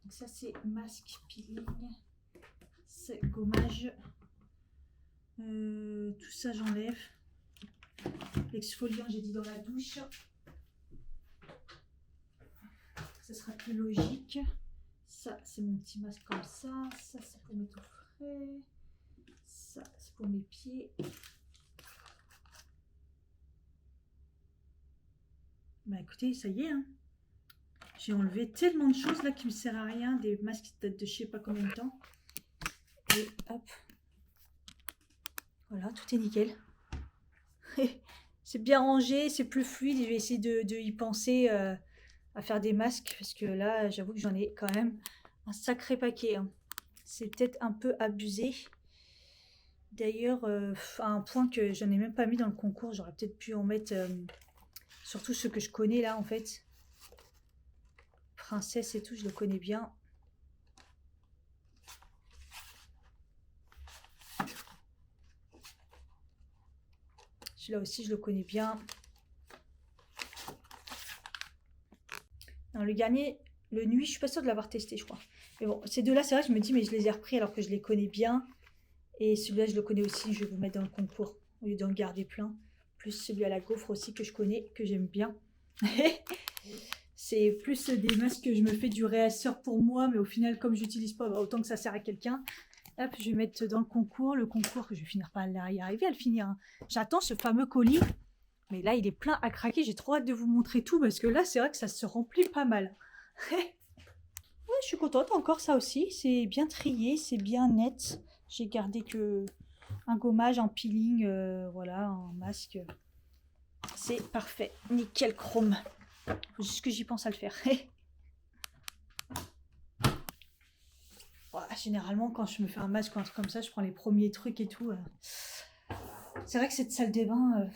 S2: Donc ça, c'est masque peeling. C'est gommage. Tout ça, j'enlève. L'exfoliant, j'ai dit dans la douche. Ça sera plus logique. Ça, c'est mon petit masque comme ça. Ça, c'est pour mettre au frais. Ça, c'est pour mes pieds. Bah écoutez, ça y est. Hein. J'ai enlevé tellement de choses là qui me servent à rien. Des masques qui datent de je sais pas combien de temps. Et hop. Voilà, tout est nickel. C'est bien rangé, c'est plus fluide. Je vais essayer de y penser à faire des masques. Parce que là, j'avoue que j'en ai quand même un sacré paquet. Hein. C'est peut-être un peu abusé. D'ailleurs, à un point que je n'en ai même pas mis dans le concours. J'aurais peut-être pu en mettre... surtout ceux que je connais là en fait. Princesse et tout, je le connais bien. Celui-là aussi, je le connais bien. Non, le Garnier, le Nuit, je suis pas sûre de l'avoir testé, je crois. Mais bon, ces deux-là, c'est vrai que je me dis, mais je les ai repris alors que je les connais bien. Et celui-là, je le connais aussi, je vais vous mettre dans le concours, au lieu d'en garder plein. Plus celui à la gaufre aussi que je connais, que j'aime bien. C'est plus des masques que je me fais du réassort pour moi, mais au final, comme je n'utilise pas, bah, autant que ça sert à quelqu'un. Hop, je vais mettre dans le concours que je vais finir par y arriver à le finir. Hein. J'attends ce fameux colis, mais là, il est plein à craquer. J'ai trop hâte de vous montrer tout, parce que là, c'est vrai que ça se remplit pas mal. Ouais, je suis contente, encore ça aussi. C'est bien trié, c'est bien net. J'ai gardé que un gommage, un peeling, voilà, un masque. C'est parfait, nickel chrome. Faut juste que j'y pense à le faire. Voilà, généralement, quand je me fais un masque ou un truc comme ça, je prends les premiers trucs et tout. C'est vrai que cette salle des bains,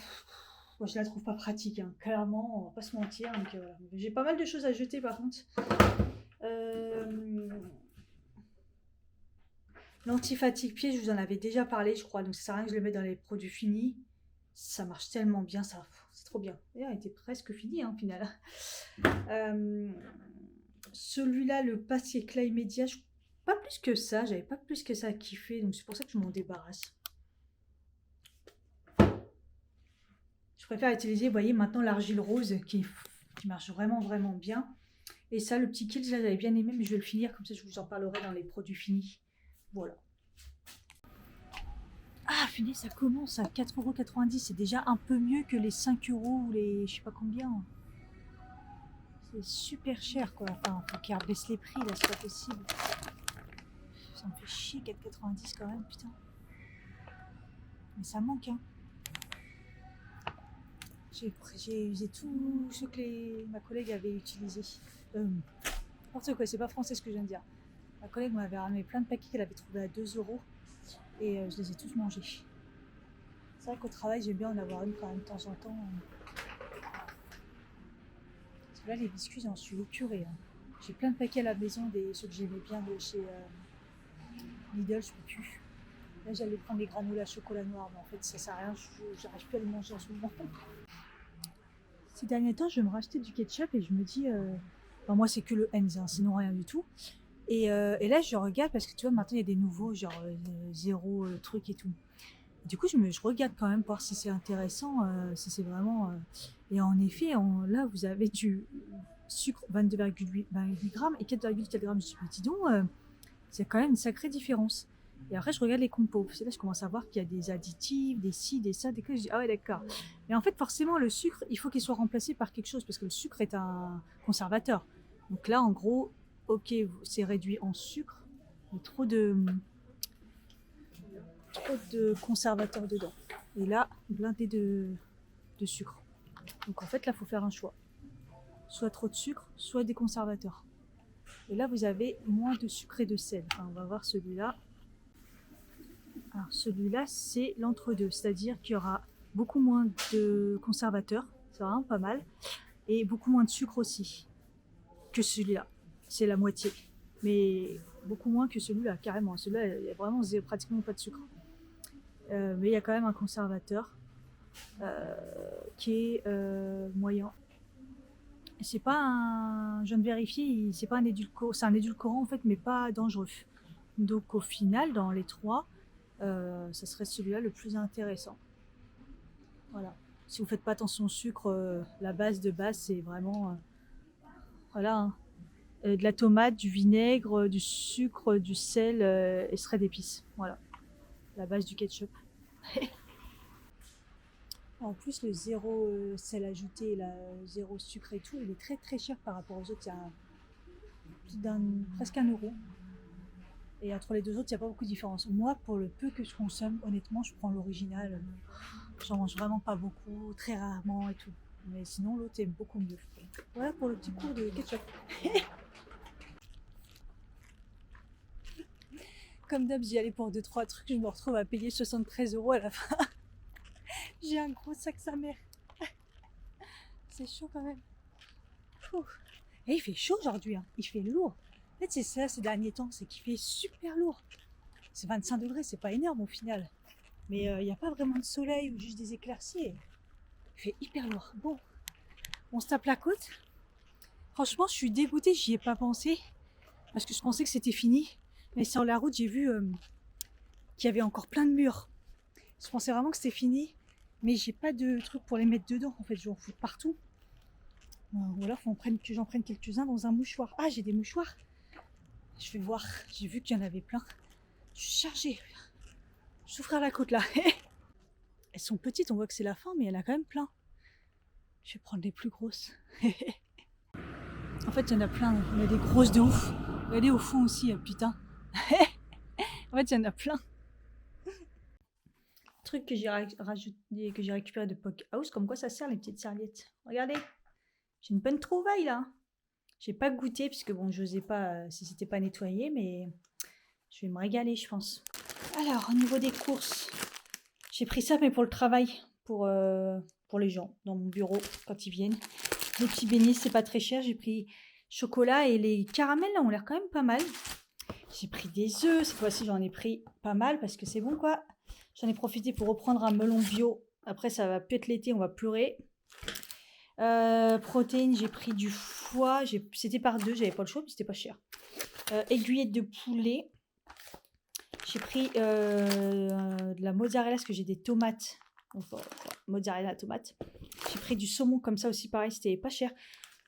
S2: moi, je la trouve pas pratique. Hein. Clairement, on va pas se mentir. Donc, j'ai pas mal de choses à jeter par contre. L'anti-fatigue pied, je vous en avais déjà parlé, je crois. Donc, ça sert à rien que je le mette dans les produits finis. Ça marche tellement bien, ça, c'est trop bien. D'ailleurs, il était presque fini, hein, au final. Celui-là, le papier clay média, pas plus que ça. J'avais pas plus que ça à kiffer, donc c'est pour ça que je m'en débarrasse. Je préfère utiliser, vous voyez, maintenant l'argile rose qui marche vraiment, vraiment bien. Et ça, le petit kit, j'avais bien aimé, mais je vais le finir, comme ça je vous en parlerai dans les produits finis. Voilà. Ah, finir, ça commence à 4,90 €. C'est déjà un peu mieux que les 5 € ou les je sais pas combien. C'est super cher, quoi. Enfin, faut qu'ils rebaissent les prix, là, c'est pas possible. Ça me fait chier, 4,90 € quand même, putain. Mais ça manque, hein. J'ai usé tout ce que ma collègue avait utilisé. N'importe quoi, c'est pas français ce que je viens de dire. Ma collègue m'avait ramené plein de paquets qu'elle avait trouvé à 2 € et je les ai tous mangés. C'est vrai qu'au travail, j'aime bien en avoir une quand même de temps en temps. Parce que là, les biscuits, j'en suis épurée. Hein. J'ai plein de paquets à la maison, ceux que j'aimais bien de chez Lidl, je peux plus. Là, j'allais prendre les granolas chocolat noir, mais en fait, ça sert à rien, j'arrive plus à les manger en ce moment. Ces derniers temps, je vais me racheter du ketchup et je me dis, enfin, moi, c'est que le Heinz, hein, sinon rien du tout. Et là, je regarde parce que tu vois, maintenant, il y a des nouveaux, genre zéro truc et tout. Du coup, je regarde quand même pour voir si c'est intéressant, si c'est vraiment... Et en effet, là, vous avez du sucre 22,8 grammes et 4,4 grammes. Je me dis, dis donc, c'est quand même une sacrée différence. Et après, je regarde les compos. Parce que là, je commence à voir qu'il y a des additifs, des ci, des ça, des que je dis, ah ouais, d'accord. Mais en fait, forcément, le sucre, il faut qu'il soit remplacé par quelque chose parce que le sucre est un conservateur. Donc là, en gros, ok, c'est réduit en sucre, mais trop de conservateurs dedans. Et là, blindé de sucre. Donc en fait, là, il faut faire un choix. Soit trop de sucre, soit des conservateurs. Et là, vous avez moins de sucre et de sel. Enfin, on va voir celui-là. Alors celui-là, c'est l'entre-deux. C'est-à-dire qu'il y aura beaucoup moins de conservateurs. C'est vraiment pas mal. Et beaucoup moins de sucre aussi que celui-là. C'est la moitié. Mais beaucoup moins que celui-là, carrément. Celui-là, il y a vraiment pratiquement pas de sucre. Mais il y a quand même un conservateur qui est moyen. C'est pas un, je viens de vérifier, c'est pas un édulcorant, c'est un édulcorant en fait, mais pas dangereux. Donc au final, dans les trois, ça serait celui-là le plus intéressant. Voilà. Si vous faites pas attention au sucre, la base de base, c'est vraiment, voilà, hein, de la tomate, du vinaigre, du sucre, du sel, extrait d'épices. Voilà, la base du ketchup. En plus, le zéro sel ajouté, zéro sucre et tout, il est très très cher par rapport aux autres. Il y a presque 1 €. Et entre les deux autres, il n'y a pas beaucoup de différence. Moi, pour le peu que je consomme, honnêtement, je prends l'original. J'en mange vraiment pas beaucoup, très rarement et tout. Mais sinon, l'autre est beaucoup mieux. Voilà pour le petit cours de ketchup. Comme d'hab, j'y allais pour 2-3 trucs, je me retrouve à payer 73 € à la fin. J'ai un gros sac sa mère. C'est chaud quand même. Ouh. Et il fait chaud aujourd'hui, hein. Il fait lourd. En fait, c'est ça ces derniers temps, c'est qu'il fait super lourd. C'est 25 degrés, c'est pas énorme au final. Mais il n'y a pas vraiment de soleil ou juste des éclaircies. Il fait hyper lourd. Bon, on se tape la côte. Franchement, je suis dégoûtée, j'y ai pas pensé. Parce que je pensais que c'était fini. Mais sur la route, j'ai vu qu'il y avait encore plein de murs. Je pensais vraiment que c'était fini. Mais j'ai pas de truc pour les mettre dedans. En fait, je vais en foutre partout. Ou alors, faut que j'en prenne quelques-uns dans un mouchoir. Ah, j'ai des mouchoirs. Je vais voir. J'ai vu qu'il y en avait plein. Je suis chargée. Je souffre à la côte là. Elles sont petites, on voit que c'est la fin, mais il y en a quand même plein. Je vais prendre les plus grosses. En fait, il y en a plein. Il y en a des grosses de ouf. Regardez au fond aussi, putain. En fait, il y en a plein. Truc que j'ai rajouté, que j'ai récupéré de Poke House, comme quoi ça sert les petites serviettes. Regardez, j'ai une bonne trouvaille là. J'ai pas goûté puisque bon, j'osais pas si c'était pas nettoyé, mais je vais me régaler, je pense. Alors, au niveau des courses, j'ai pris ça mais pour le travail, pour les gens dans mon bureau quand ils viennent. Les petits beignets, c'est pas très cher. J'ai pris chocolat et les caramels là ont l'air quand même pas mal. J'ai pris des œufs. Cette fois-ci, j'en ai pris pas mal parce que c'est bon quoi. J'en ai profité pour reprendre un melon bio. Après, ça va peut-être l'été, on va pleurer. Protéines, j'ai pris du foie. C'était par 2, j'avais pas le choix, mais c'était pas cher. Aiguillettes de poulet. J'ai pris de la mozzarella parce que j'ai des tomates. Enfin, mozzarella, tomate. J'ai pris du saumon comme ça aussi, pareil, c'était pas cher.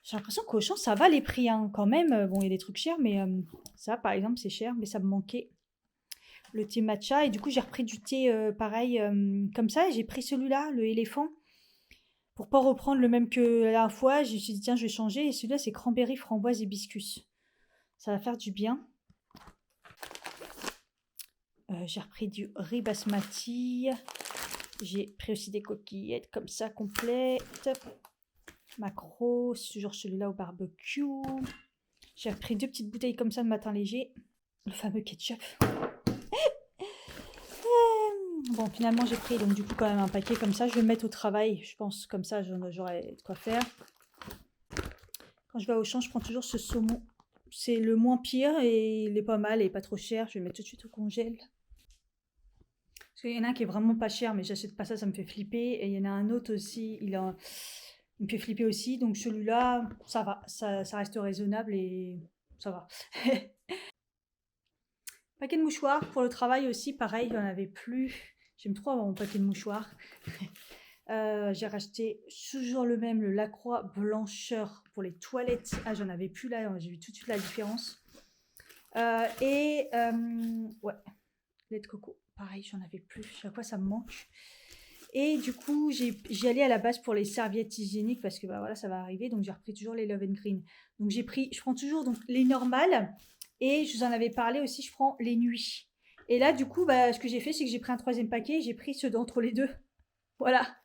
S2: J'ai l'impression qu'Auchan, ça va les prix hein, quand même. Bon, il y a des trucs chers, mais ça, par exemple, c'est cher, mais ça me manquait. Le thé matcha, et du coup, j'ai repris du thé pareil, comme ça. J'ai pris celui-là, le éléphant, pour pas reprendre le même que la dernière fois. Je me suis dit, tiens, je vais changer. Et celui-là, c'est cranberry, framboise, hibiscus. Ça va faire du bien. J'ai repris du riz basmati. J'ai pris aussi des coquillettes comme ça, complètes. Macro, c'est toujours celui-là au barbecue. J'ai pris 2 petites bouteilles comme ça de matin léger. Le fameux ketchup. Bon, finalement, j'ai pris donc du coup quand même un paquet comme ça. Je vais le mettre au travail. Je pense comme ça, j'aurai de quoi faire. Quand je vais au champ, je prends toujours ce saumon. C'est le moins pire et il est pas mal et pas trop cher. Je vais le mettre tout de suite au congèle. Parce qu'il y en a un qui est vraiment pas cher, mais j'achète pas ça, ça me fait flipper. Et il y en a un autre aussi, il me fait flipper aussi. Donc celui-là, ça va, ça reste raisonnable et ça va. Paquet de mouchoirs pour le travail aussi, pareil, il n'y en avait plus. J'aime trop avoir mon paquet de mouchoirs. J'ai racheté toujours le même, le Lacroix blancheur pour les toilettes. Ah, j'en avais plus là, j'ai vu tout de suite la différence. Ouais, lait de coco, pareil, j'en avais plus. Chaque fois, ça me manque. Et du coup, j'y allais à la base pour les serviettes hygiéniques parce que bah voilà, ça va arriver. Donc j'ai repris toujours les Love and Green. Donc je prends toujours donc les normales. Et je vous en avais parlé aussi, je prends les nuits. Et là, du coup, bah, ce que j'ai fait, c'est que j'ai pris un 3e paquet. J'ai pris ceux d'entre les deux. Voilà.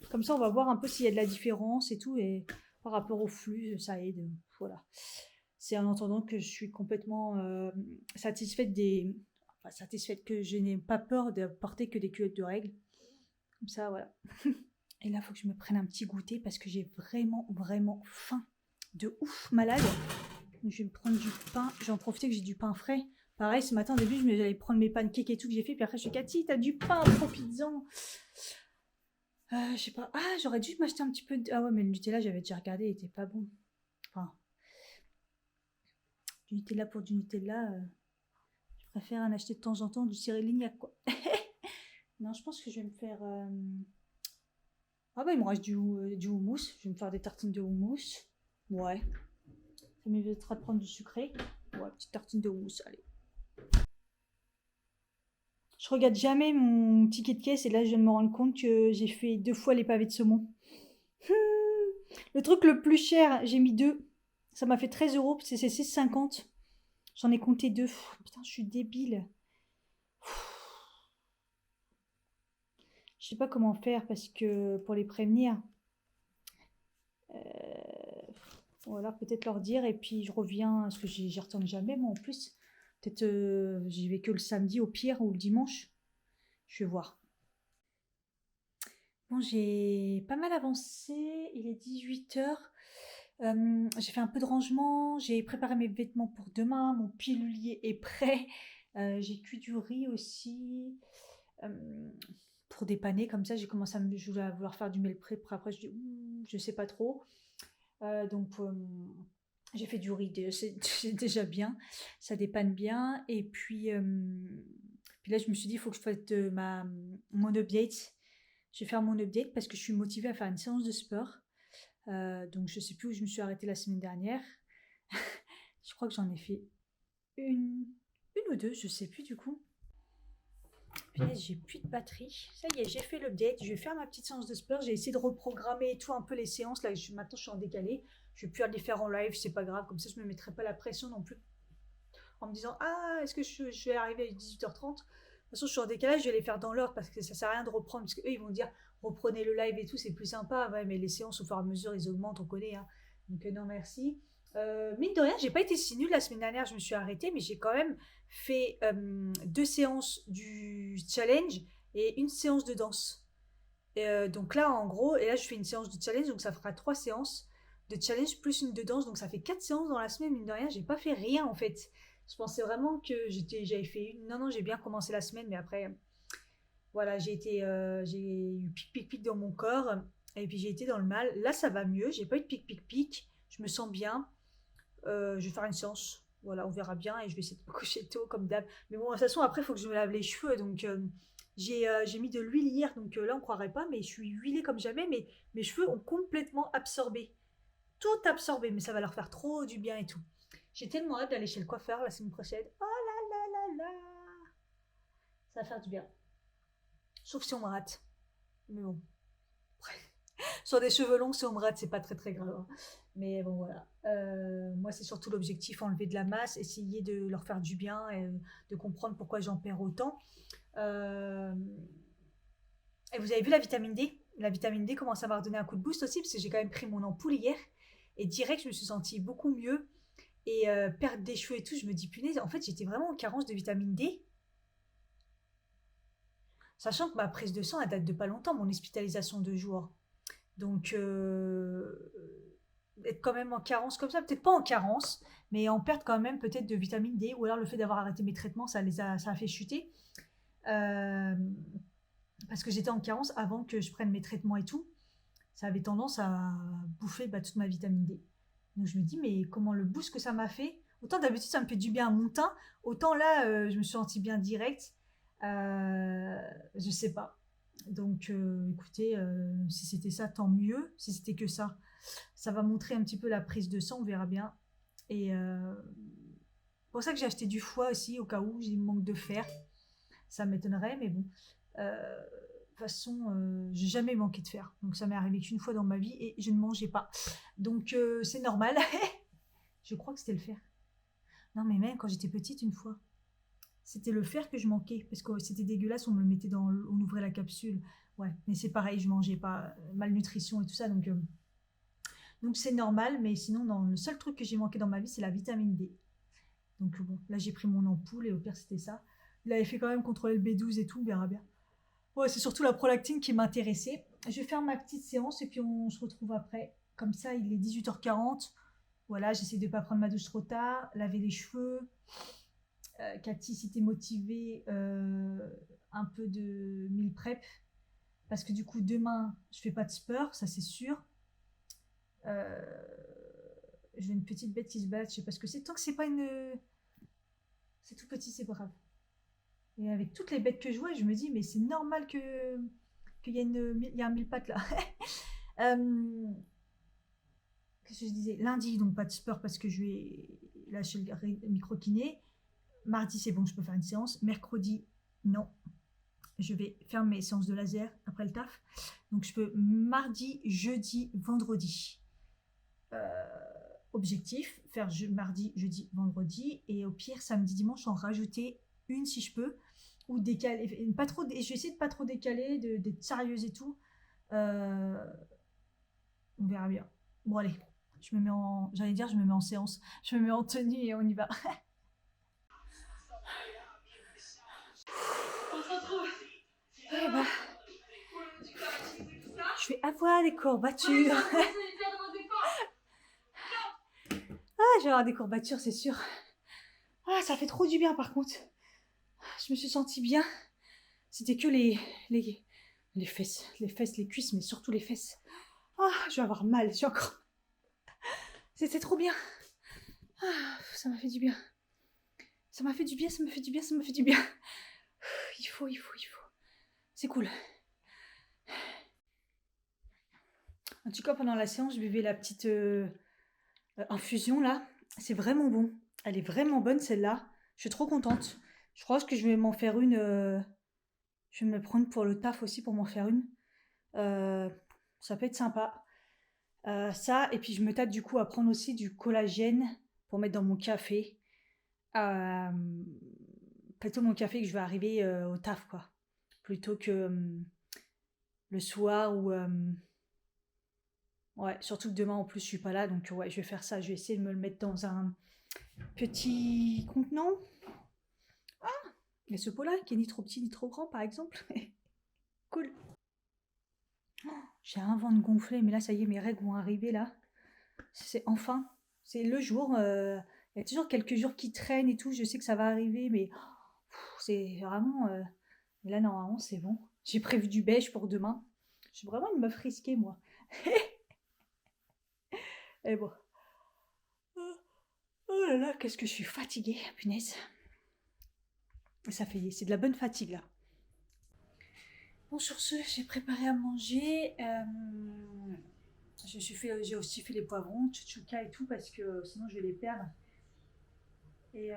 S2: Comme ça, on va voir un peu s'il y a de la différence et tout. Et par rapport au flux, ça aide. Voilà. C'est en entendant que je suis complètement satisfaite Enfin, satisfaite que je n'ai pas peur de porter que des culottes de règles. Comme ça, voilà. Et là, il faut que je me prenne un petit goûter parce que j'ai vraiment, vraiment faim. De ouf, malade. Donc, je vais me prendre du pain. Je vais en profiter que j'ai du pain frais. Pareil, ce matin, au début, j'allais prendre mes pancakes et tout que j'ai fait. Puis après, je suis Cathy, t'as du pain, profites-en. Je sais pas. Ah, j'aurais dû m'acheter un petit peu de... Ah ouais, mais le Nutella, j'avais déjà regardé, il était pas bon. Enfin, du Nutella pour du Nutella, je préfère en acheter de temps en temps du Cyril quoi. Non, je pense que je vais me faire... Ah bah, il me reste du houmous. Je vais me faire des tartines de houmous. Ouais. Ça m'évitera de prendre du sucré. Ouais, petite tartine de houmous, allez. Je regarde jamais mon ticket de caisse et là je viens de me rendre compte que j'ai fait 2 fois les pavés de saumon. Le truc le plus cher, j'ai mis 2. Ça m'a fait 13 €, c'est 6,50. J'en ai compté 2. Putain, je suis débile. Je sais pas comment faire parce que pour les prévenir. Ou alors peut-être leur dire et puis je reviens parce que j'y retourne jamais moi en plus. Peut-être j'y vais que le samedi au pire ou le dimanche. Je vais voir. Bon, j'ai pas mal avancé. Il est 18 h. J'ai fait un peu de rangement, j'ai préparé mes vêtements pour demain, mon pilulier est prêt. J'ai cuit du riz aussi. euh, pour dépanner, comme ça, j'ai commencé je voulais vouloir faire du meal prep. Après, je dis, je sais pas trop. Donc, j'ai fait du riz, c'est déjà bien. Ça dépanne bien. Et puis là, je me suis dit, il faut que je fasse mon update. Je vais faire mon update parce que je suis motivée à faire une séance de sport. Donc, je sais plus où je me suis arrêtée la semaine dernière. Je crois que j'en ai fait une ou deux, je sais plus du coup. Punaise, j'ai plus de batterie. Ça y est, j'ai fait l'update. Je vais faire ma petite séance de sport. J'ai essayé de reprogrammer et tout un peu les séances. Là, maintenant, je suis en décalé. Je vais plus les faire en live, c'est pas grave. Comme ça, je me mettrai pas la pression non plus en me disant ah, est-ce que je vais arriver à 18h30. De toute façon, je suis en décalage. Je vais les faire dans l'ordre parce que ça sert à rien de reprendre. Parce qu'eux, ils vont dire reprenez le live et tout, c'est plus sympa. Ouais, mais les séances, au fur et à mesure, ils augmentent, on connaît. Hein. Donc, non, merci. Mine de rien, j'ai pas été si nulle la semaine dernière, je me suis arrêtée, mais j'ai quand même fait 2 séances du challenge et une séance de danse. Donc là, en gros, et là, je fais une séance de challenge, donc ça fera 3 séances de challenge plus une de danse, donc ça fait 4 séances dans la semaine. Mine de rien, j'ai pas fait rien en fait. Je pensais vraiment que j'avais fait une. Non, non, j'ai bien commencé la semaine, mais après, voilà, j'ai eu pic pic pic dans mon corps et puis j'ai été dans le mal. Là, ça va mieux. J'ai pas eu de pic pic pic. Je me sens bien. Je vais faire une séance. Voilà, on verra bien et je vais essayer de me coucher tôt comme d'hab. Mais bon, de toute façon, après, il faut que je me lave les cheveux. Donc, j'ai mis de l'huile hier. Donc là, on croirait pas, mais je suis huilée comme jamais. Mais mes cheveux ont complètement absorbé. Tout absorbé. Mais ça va leur faire trop du bien et tout. J'ai tellement hâte d'aller chez le coiffeur la semaine prochaine. Oh là là là là. Ça va faire du bien. Sauf si on me rate. Mais bon. Sur des cheveux longs, si on me rate, c'est pas très très grave. Hein. Mais bon, voilà. Moi, c'est surtout l'objectif, enlever de la masse, essayer de leur faire du bien et de comprendre pourquoi j'en perds autant. Euh, et vous avez vu la vitamine D? La vitamine D commence à m'avoir donné un coup de boost aussi, parce que j'ai quand même pris mon ampoule hier. Et direct, je me suis sentie beaucoup mieux. Et perdre des cheveux et tout, je me dis, punaise, en fait, j'étais vraiment en carence de vitamine D. Sachant que ma prise de sang, elle date de pas longtemps, mon hospitalisation de jour. Donc, être quand même en carence comme ça, peut-être pas en carence, mais en perte quand même peut-être de vitamine D, ou alors le fait d'avoir arrêté mes traitements, ça a fait chuter. Euh, parce que j'étais en carence avant que je prenne mes traitements et tout. Ça avait tendance à bouffer toute ma vitamine D. Donc je me dis, mais comment le boost que ça m'a fait. Autant d'habitude, ça me fait du bien à mon teint, autant là, je me suis sentie bien direct. Je sais pas. Donc, écoutez, si c'était ça, tant mieux. Si c'était que ça va montrer un petit peu la prise de sang, on verra bien. Et c'est pour ça que j'ai acheté du foie aussi, au cas où j'ai manque de fer. Ça m'étonnerait, mais bon. De toute façon, j'ai jamais manqué de fer. Donc, ça m'est arrivé qu'une fois dans ma vie et je ne mangeais pas. Donc, c'est normal. Je crois que c'était le fer. Non, mais même quand j'étais petite, une fois. C'était le fer que je manquais, parce que c'était dégueulasse, on me le mettait on ouvrait la capsule. Ouais, mais c'est pareil, je mangeais pas, malnutrition et tout ça, donc c'est normal, mais sinon, non, le seul truc que j'ai manqué dans ma vie, c'est la vitamine D. Donc bon, là j'ai pris mon ampoule et au pire c'était ça. Il avait fait quand même contrôler le B12 et tout, on verra bien. Ouais, c'est surtout la prolactine qui m'intéressait. Je vais faire ma petite séance et puis on se retrouve après. Comme ça, il est 18h40. Voilà, j'essaie de ne pas prendre ma douche trop tard, laver les cheveux, Cathy, si t'es motivée, un peu de meal prep. Parce que du coup, demain, je fais pas de sport, ça c'est sûr. Euh, je veux une petite bête qui se balade, je sais pas ce que c'est. Tant que c'est pas une. C'est tout petit, c'est pas grave. Et avec toutes les bêtes que je vois, je me dis, mais c'est normal qu'il y a un mille pattes là. euh, Qu'est-ce que je disais? Lundi, donc pas de sport parce que je vais lâcher le micro-kiné. Mardi, c'est bon, je peux faire une séance. Mercredi, non. Je vais faire mes séances de laser après le taf. Donc, je peux mardi, jeudi, vendredi. Objectif, faire mardi, jeudi, vendredi. Et au pire, samedi, dimanche, en rajouter une si je peux. Ou décaler. Pas trop, je vais essayer de pas trop décaler, d'être sérieuse et tout. On verra bien. Bon, allez. J'allais dire, je me mets en séance. Je me mets en tenue et on y va. Eh ben, je vais avoir des courbatures. je vais avoir des courbatures, c'est sûr. Ah, ça fait trop du bien par contre. Je me suis sentie bien. C'était que les fesses, les cuisses, mais surtout les fesses. Ah, je vais avoir mal, j'ai encore. C'était trop bien. Ah, ça m'a fait du bien. Ça m'a fait du bien, ça me fait du bien, ça me fait du bien. Il faut. C'est cool. En tout cas, pendant la séance, je buvais la petite infusion là. C'est vraiment bon. Elle est vraiment bonne celle-là. Je suis trop contente. Je crois que je vais m'en faire une. Je vais me prendre pour le taf aussi pour m'en faire une. Ça peut être sympa. Ça, et puis je me tâte du coup à prendre aussi du collagène pour mettre dans mon café. Euh, Plutôt mon café que je vais arriver au taf, quoi. Plutôt que le soir ou. Ouais, surtout que demain en plus je suis pas là, donc ouais, je vais faire ça. Je vais essayer de me le mettre dans un petit contenant. Et ce pot-là, qui est ni trop petit ni trop grand, par exemple. Cool. J'ai un vent de gonfler, mais là, ça y est, mes règles vont arriver, là. C'est enfin. C'est le jour. Il y a toujours quelques jours qui traînent et tout. Je sais que ça va arriver, mais c'est vraiment. Mais là, normalement, c'est bon. J'ai prévu du beige pour demain. Je suis vraiment une meuf risquée, moi. Et bon. Oh là là, qu'est-ce que je suis fatiguée, punaise. Ça fait, c'est de la bonne fatigue là. Bon, sur ce, j'ai préparé à manger. J'ai aussi fait les poivrons, tchouka et tout, parce que sinon je vais les perdre. Et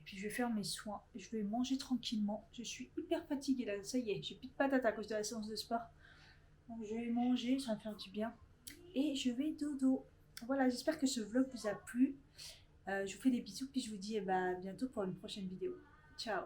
S2: puis je vais faire mes soins. Je vais manger tranquillement. Je suis hyper fatiguée là, ça y est, j'ai plus de patate à cause de la séance de sport. Donc je vais manger, ça va me faire du bien. Et je vais dodo. Voilà, j'espère que ce vlog vous a plu. Je vous fais des bisous, puis je vous dis à bientôt pour une prochaine vidéo. Ciao.